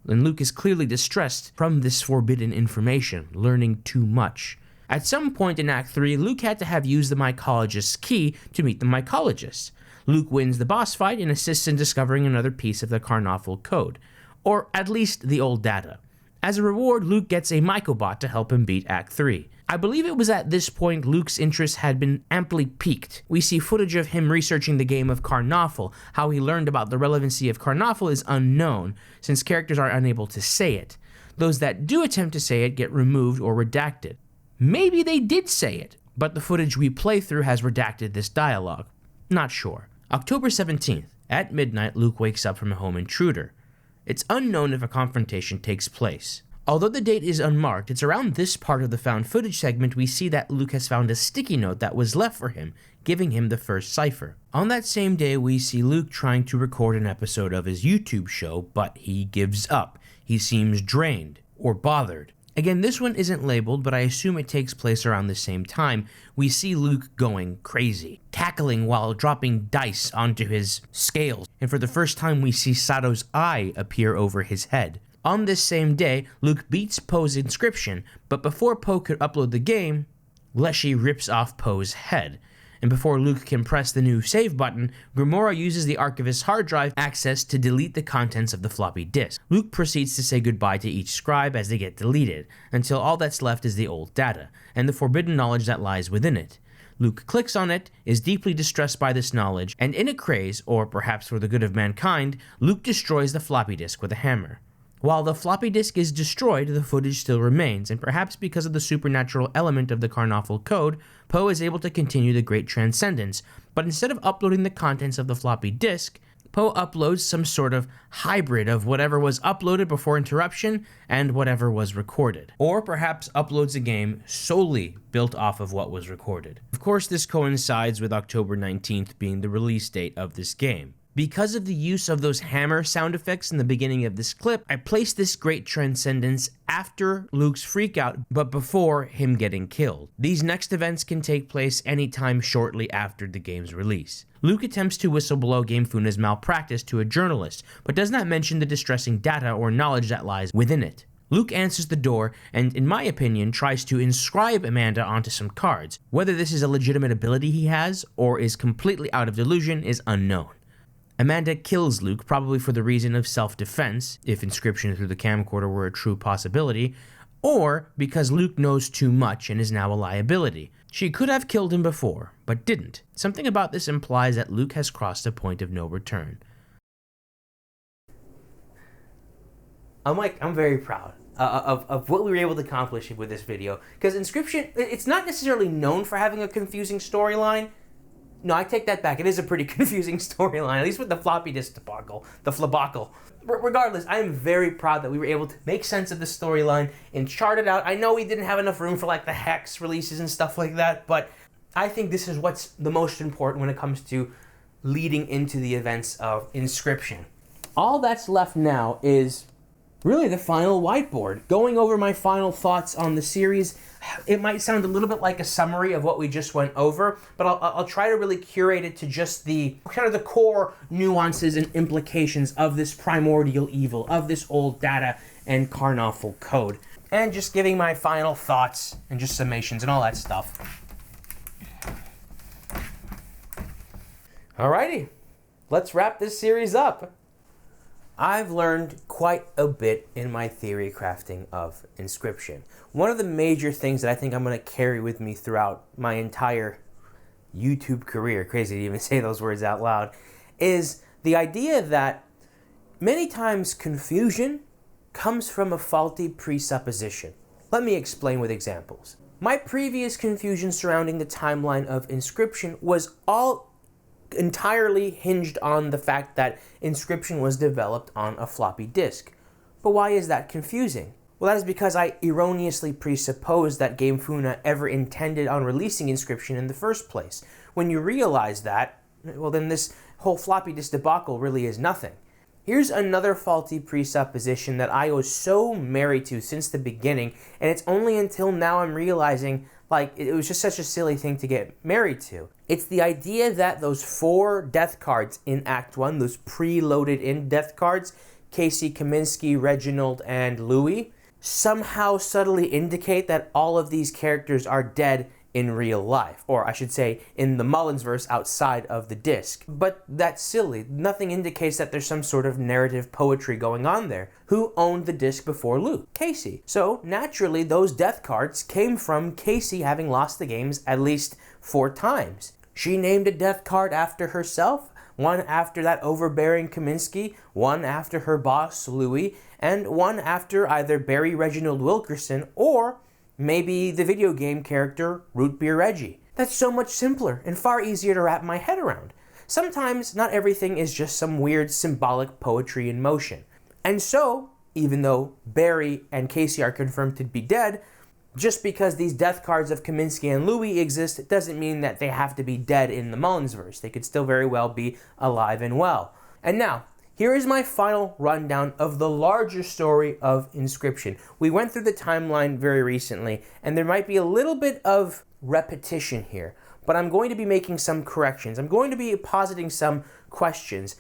And Luke is clearly distressed from this forbidden information, learning too much. At some point in Act 3, Luke had to have used the mycologist's key to meet the mycologist. Luke wins the boss fight and assists in discovering another piece of the Carnoffel Code, or at least the old data. As a reward, Luke gets a mycobot to help him beat Act 3. I believe it was at this point Luke's interest had been amply piqued. We see footage of him researching the game of Carnoffel. How he learned about the relevancy of Carnoffel is unknown, since characters are unable to say it. Those that do attempt to say it get removed or redacted. Maybe they did say it, but the footage we play through has redacted this dialogue. Not sure. October 17th. At midnight, Luke wakes up from a home intruder. It's unknown if a confrontation takes place. Although the date is unmarked, it's around this part of the found footage segment we see that Luke has found a sticky note that was left for him, giving him the first cipher. On that same day, we see Luke trying to record an episode of his YouTube show, but he gives up. He seems drained or bothered. Again, this one isn't labeled, but I assume it takes place around the same time. We see Luke going crazy, cackling while dropping dice onto his scales, and for the first time we see Sato's eye appear over his head. On this same day, Luke beats Poe's Inscryption, but before Poe could upload the game, Leshy rips off Poe's head. And before Luke can press the new save button, Gamora uses the Archivist's hard drive access to delete the contents of the floppy disk. Luke proceeds to say goodbye to each scribe as they get deleted, until all that's left is the old data, and the forbidden knowledge that lies within it. Luke clicks on it, is deeply distressed by this knowledge, and in a craze, or perhaps for the good of mankind, Luke destroys the floppy disk with a hammer. While the floppy disk is destroyed, the footage still remains, and perhaps because of the supernatural element of the Carnoffel Code, Poe is able to continue the Great Transcendence, but instead of uploading the contents of the floppy disk, Poe uploads some sort of hybrid of whatever was uploaded before interruption and whatever was recorded. Or perhaps uploads a game solely built off of what was recorded. Of course, this coincides with October 19th being the release date of this game. Because of the use of those hammer sound effects in the beginning of this clip, I placed this Great Transcendence after Luke's freakout, but before him getting killed. These next events can take place anytime shortly after the game's release. Luke attempts to whistleblow DaBigKahuna's malpractice to a journalist, but does not mention the distressing data or knowledge that lies within it. Luke answers the door and, in my opinion, tries to inscribe Amanda onto some cards. Whether this is a legitimate ability he has, or is completely out of delusion, is unknown. Amanda kills Luke, probably for the reason of self-defense, if inscription through the camcorder were a true possibility, or because Luke knows too much and is now a liability. She could have killed him before, but didn't. Something about this implies that Luke has crossed a point of no return. I'm very proud of what we were able to accomplish with this video, because Inscryption, it's not necessarily known for having a confusing storyline. No, I take that back. It is a pretty confusing storyline, at least with the floppy disk debacle, the flabacle. Regardless, I am very proud that we were able to make sense of the storyline and chart it out. I know we didn't have enough room for like the Hex releases and stuff like that, but I think this is what's the most important when it comes to leading into the events of Inscryption. All that's left now is really the final whiteboard. Going over my final thoughts on the series. It might sound a little bit like a summary of what we just went over, but I'll try to really curate it to just the kind of the core nuances and implications of this primordial evil, of this old data and Karnoffel code. And just giving my final thoughts and just summations and all that stuff. Alrighty, let's wrap this series up. I've learned quite a bit in my theory crafting of Inscryption. One of the major things that I think I'm going to carry with me throughout my entire YouTube career, crazy to even say those words out loud, is the idea that many times confusion comes from a faulty presupposition. Let me explain with examples. My previous confusion surrounding the timeline of Inscryption was all entirely hinged on the fact that Inscryption was developed on a floppy disk. But why is that confusing? Well, that is because I erroneously presupposed that DaBigKahuna ever intended on releasing Inscryption in the first place. When you realize that, well, then this whole floppy disk debacle really is nothing. Here's another faulty presupposition that I was so married to since the beginning, and it's only until now I'm realizing like it was just such a silly thing to get married to. It's the idea that those 4 death cards in Act 1, those pre-loaded in death cards, Kaycee, Kaminsky, Reginald, and Louis, somehow subtly indicate that all of these characters are dead in real life, or I should say in the Mullinsverse outside of the disc. But that's silly. Nothing indicates that there's some sort of narrative poetry going on there. Who owned the disc before Luke? Kaycee. So naturally those death cards came from Kaycee having lost the games at least 4 times. She named a death card after herself, one after that overbearing Kaminsky, one after her boss Louis, and one after either Barry Reginald Wilkerson or maybe the video game character Root Beer Reggie. That's so much simpler and far easier to wrap my head around. Sometimes not everything is just some weird symbolic poetry in motion. And so, even though Barry and Kaycee are confirmed to be dead, just because these death cards of Kaminsky and Louis exist doesn't mean that they have to be dead in the Mullinsverse. They could still very well be alive and well. And now, here is my final rundown of the larger story of Inscryption. We went through the timeline very recently, and there might be a little bit of repetition here, but I'm going to be making some corrections. I'm going to be positing some questions.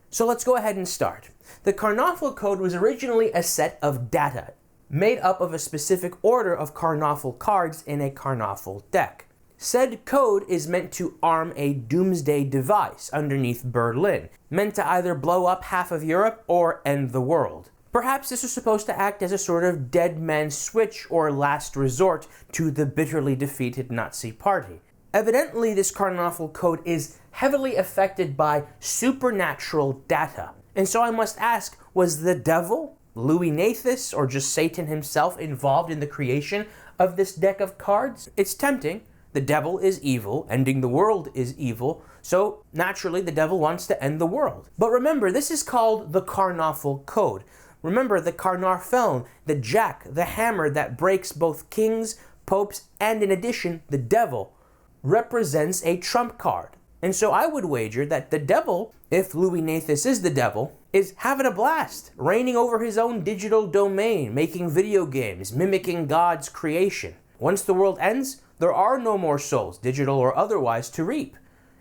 So let's go ahead and start. The Karnoffel code was originally a set of data, made up of a specific order of Karnoffel cards in a Karnoffel deck. Said code is meant to arm a doomsday device underneath Berlin, meant to either blow up half of Europe or end the world. Perhaps this was supposed to act as a sort of dead man's switch or last resort to the bitterly defeated Nazi party. Evidently, this Karnoffel code is heavily affected by supernatural data. And so I must ask, was the devil, Louis Nathis, or just Satan himself involved in the creation of this deck of cards? It's tempting. The devil is evil, ending the world is evil, so naturally the devil wants to end the world. But remember, this is called the Karnoffel code. Remember the Karnarfell, the jack, the hammer that breaks both kings, popes, and in addition, the devil, represents a trump card. And so I would wager that the devil, if Louis Nathis is the devil, is having a blast, reigning over his own digital domain, making video games, mimicking God's creation. Once the world ends, there are no more souls, digital or otherwise, to reap.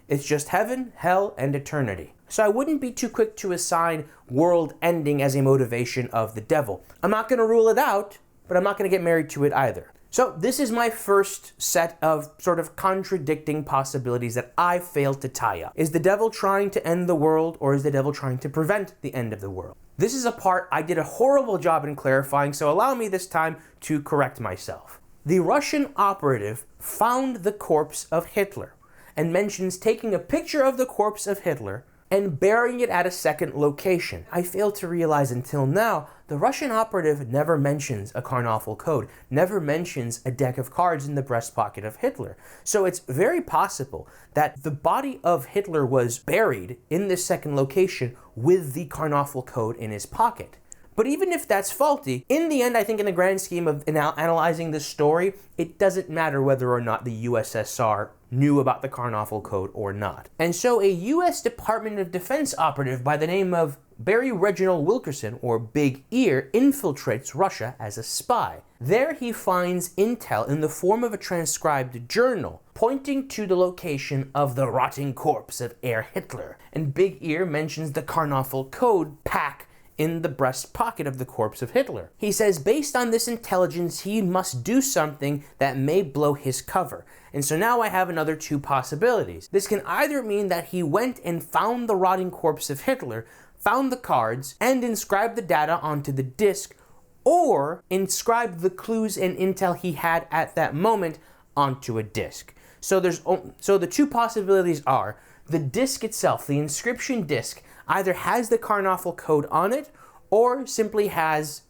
It's just heaven, hell, and eternity. So I wouldn't be too quick to assign world ending as a motivation of the devil. I'm not going to rule it out, but I'm not going to get married to it either. So this is my first set of sort of contradicting possibilities that I failed to tie up. Is the devil trying to end the world, or is the devil trying to prevent the end of the world? This is a part I did a horrible job in clarifying, so allow me this time to correct myself. The Russian operative found the corpse of Hitler and mentions taking a picture of the corpse of Hitler and burying it at a second location. I failed to realize until now, the Russian operative never mentions a Karnoffel code, never mentions a deck of cards in the breast pocket of Hitler. So it's very possible that the body of Hitler was buried in this second location with the Karnoffel code in his pocket. But even if that's faulty, in the end, I think in the grand scheme of analyzing this story, it doesn't matter whether or not the USSR knew about the Karnoffel Code or not. And so a U.S. Department of Defense operative by the name of Barry Reginald Wilkerson, or Big Ear, infiltrates Russia as a spy. There he finds intel in the form of a transcribed journal pointing to the location of the rotting corpse of Herr Hitler. And Big Ear mentions the Karnoffel Code pack in the breast pocket of the corpse of Hitler. He says based on this intelligence, he must do something that may blow his cover. And so now I have another two possibilities. This can either mean that he went and found the rotting corpse of Hitler, found the cards, and inscribed the data onto the disk, or inscribed the clues and intel he had at that moment onto a disk. So the two possibilities are the disk itself, the inscription disk, either has the Karnoffel Code on it or simply has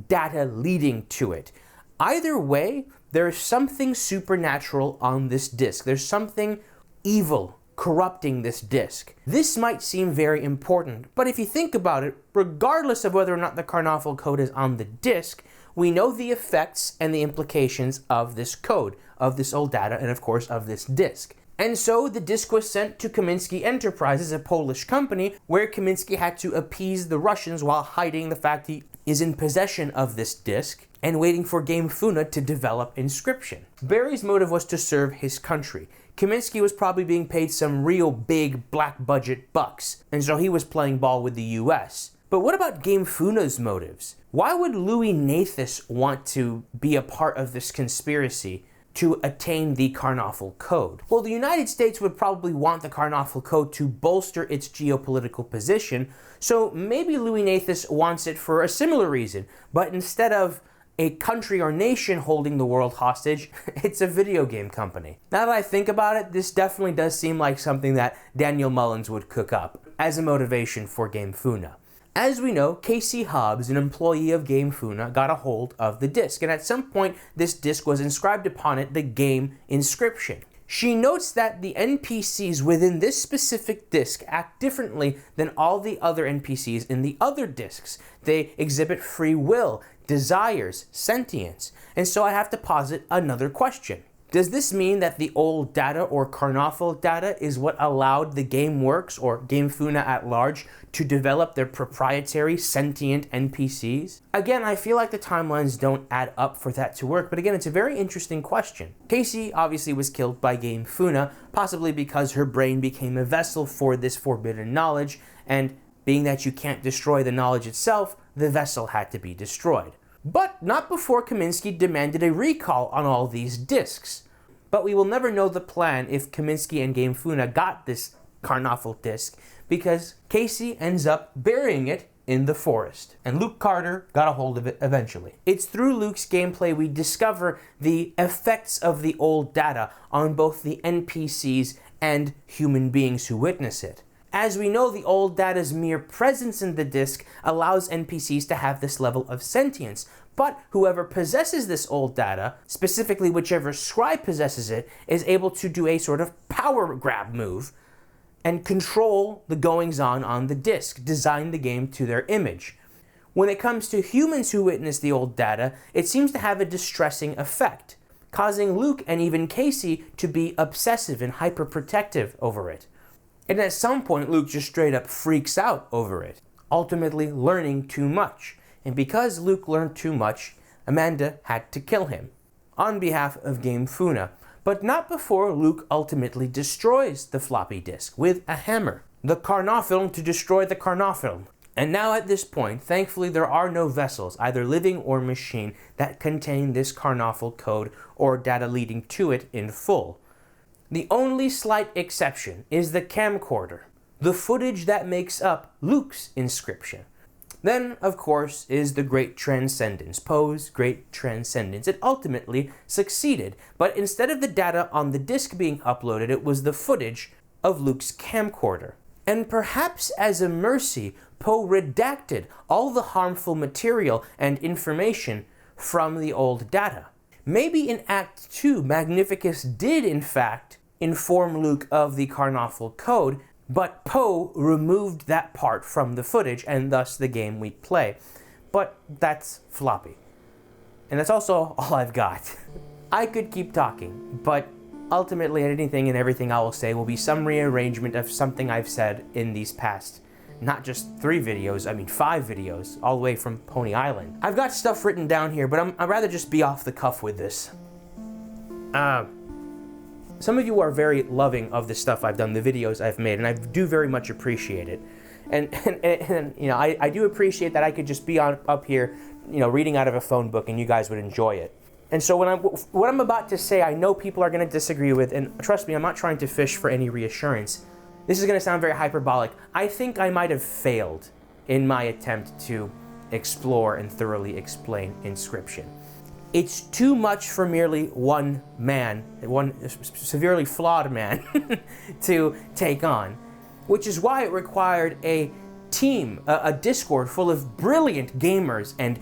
data leading to it. Either way, there's something supernatural on this disk. There's something evil corrupting this disk. This might seem very important, but if you think about it, regardless of whether or not the Karnoffel Code is on the disk, we know the effects and the implications of this code, of this old data, and of course of this disk. And so the disk was sent to Kaminsky Enterprises, a Polish company, where Kaminsky had to appease the Russians while hiding the fact he is in possession of this disk and waiting for GameFuna to develop Inscryption. Barry's motive was to serve his country. Kaminsky was probably being paid some real big black budget bucks, and so he was playing ball with the US. But what about GameFuna's motives? Why would Louis Nathis want to be a part of this conspiracy to attain the Karnoffel Code? Well, the United States would probably want the Karnoffel Code to bolster its geopolitical position, so maybe Louis Nathis wants it for a similar reason, but instead of a country or nation holding the world hostage, it's a video game company. Now that I think about it, this definitely does seem like something that Daniel Mullins would cook up as a motivation for GameFuna. As we know, Kaycee Hobbs, an employee of GameFuna, got a hold of the disk, and at some point this disk was inscribed upon it the game Inscryption. She notes that the NPCs within this specific disk act differently than all the other NPCs in the other disks. They exhibit free will, desires, sentience, and so I have to posit another question. Does this mean that the old data or Karnoffel data is what allowed the GameWorks or GameFuna at large to develop their proprietary sentient NPCs? Again, I feel like the timelines don't add up for that to work, but again, it's a very interesting question. Kaycee obviously was killed by GameFuna, possibly because her brain became a vessel for this forbidden knowledge, and being that you can't destroy the knowledge itself, the vessel had to be destroyed. But not before Kaminsky demanded a recall on all these disks. But we will never know the plan if Kaminsky and GameFuna got this Karnoffel disk, because Kaycee ends up burying it in the forest, and Luke Carter got a hold of it eventually. It's through Luke's gameplay we discover the effects of the old data on both the NPCs and human beings who witness it. As we know, the old data's mere presence in the disk allows NPCs to have this level of sentience, but whoever possesses this old data, specifically whichever scribe possesses it, is able to do a sort of power grab move and control the goings-on on the disk, design the game to their image. When it comes to humans who witness the old data, it seems to have a distressing effect, causing Luke and even Kaycee to be obsessive and hyperprotective over it. And at some point, Luke just straight up freaks out over it, ultimately learning too much. And because Luke learned too much, Amanda had to kill him, on behalf of GameFuna, but not before Luke ultimately destroys the floppy disk with a hammer. The Karnoffel to destroy the Karnoffel. And now at this point, thankfully there are no vessels, either living or machine, that contain this Karnoffel code or data leading to it in full. The only slight exception is the camcorder, the footage that makes up Luke's inscription. Then, of course, is the Great Transcendence, Poe's Great Transcendence. It ultimately succeeded, but instead of the data on the disk being uploaded, it was the footage of Luke's camcorder. And perhaps as a mercy, Poe redacted all the harmful material and information from the old data. Maybe in Act 2, Magnificus did, in fact, inform Luke of the Karnoffel code, but Poe removed that part from the footage, and thus the game we play. But that's floppy. And that's also all I've got. I could keep talking, but ultimately anything and everything I will say will be some rearrangement of something I've said in these past, not just 3 videos, I mean 5 videos, all the way from Pony Island. I've got stuff written down here, but I'd rather just be off the cuff with this. Some of you are very loving of the stuff I've done, the videos I've made, and I do very much appreciate it. And you know, I do appreciate that I could just be up here, you know, reading out of a phone book and you guys would enjoy it. And so what I'm about to say, I know people are going to disagree with, and trust me, I'm not trying to fish for any reassurance. This is going to sound very hyperbolic. I think I might have failed in my attempt to explore and thoroughly explain Inscryption. It's too much for merely one man, one severely flawed man, to take on, which is why it required a team, a Discord full of brilliant gamers and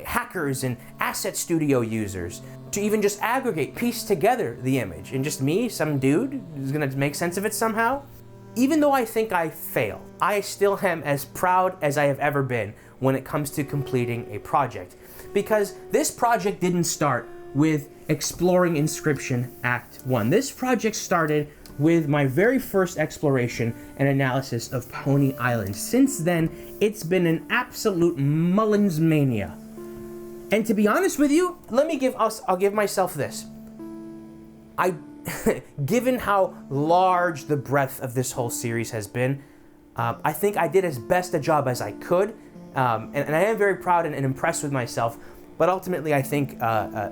hackers and asset studio users to even just aggregate, piece together the image. And just me, some dude, who's gonna make sense of it somehow. Even though I think I fail, I still am as proud as I have ever been when it comes to completing a project. Because this project didn't start with exploring Inscryption Act 1. This project started with my very first exploration and analysis of Pony Island. Since then, it's been an absolute Mullins mania. And to be honest with you, I'll give myself this. Given how large the breadth of this whole series has been, I think I did as best a job as I could, and I am very proud and impressed with myself, but ultimately I think I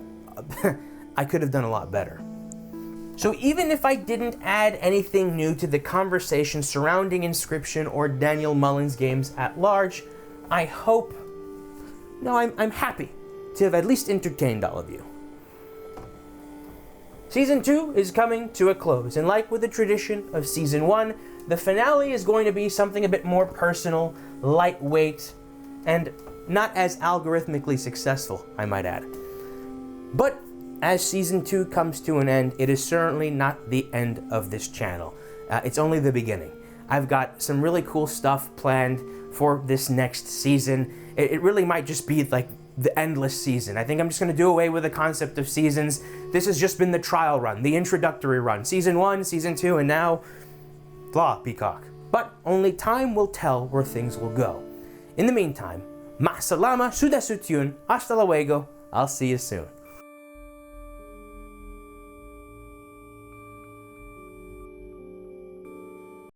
could have done a lot better. So even if I didn't add anything new to the conversation surrounding Inscryption or Daniel Mullins games at large, I'm happy to have at least entertained all of you. Season 2 is coming to a close, and like with the tradition of Season 1, the finale is going to be something a bit more personal, lightweight, and not as algorithmically successful, I might add. But as Season 2 comes to an end, it is certainly not the end of this channel. It's only the beginning. I've got some really cool stuff planned for this next season. It really might just be like the endless season. I think I'm just going to do away with the concept of seasons. This has just been the trial run, the introductory run. Season 1, Season 2, and now, blah, peacock. But only time will tell where things will go. In the meantime, ma salama, suda sutun, hasta luego, I'll see you soon.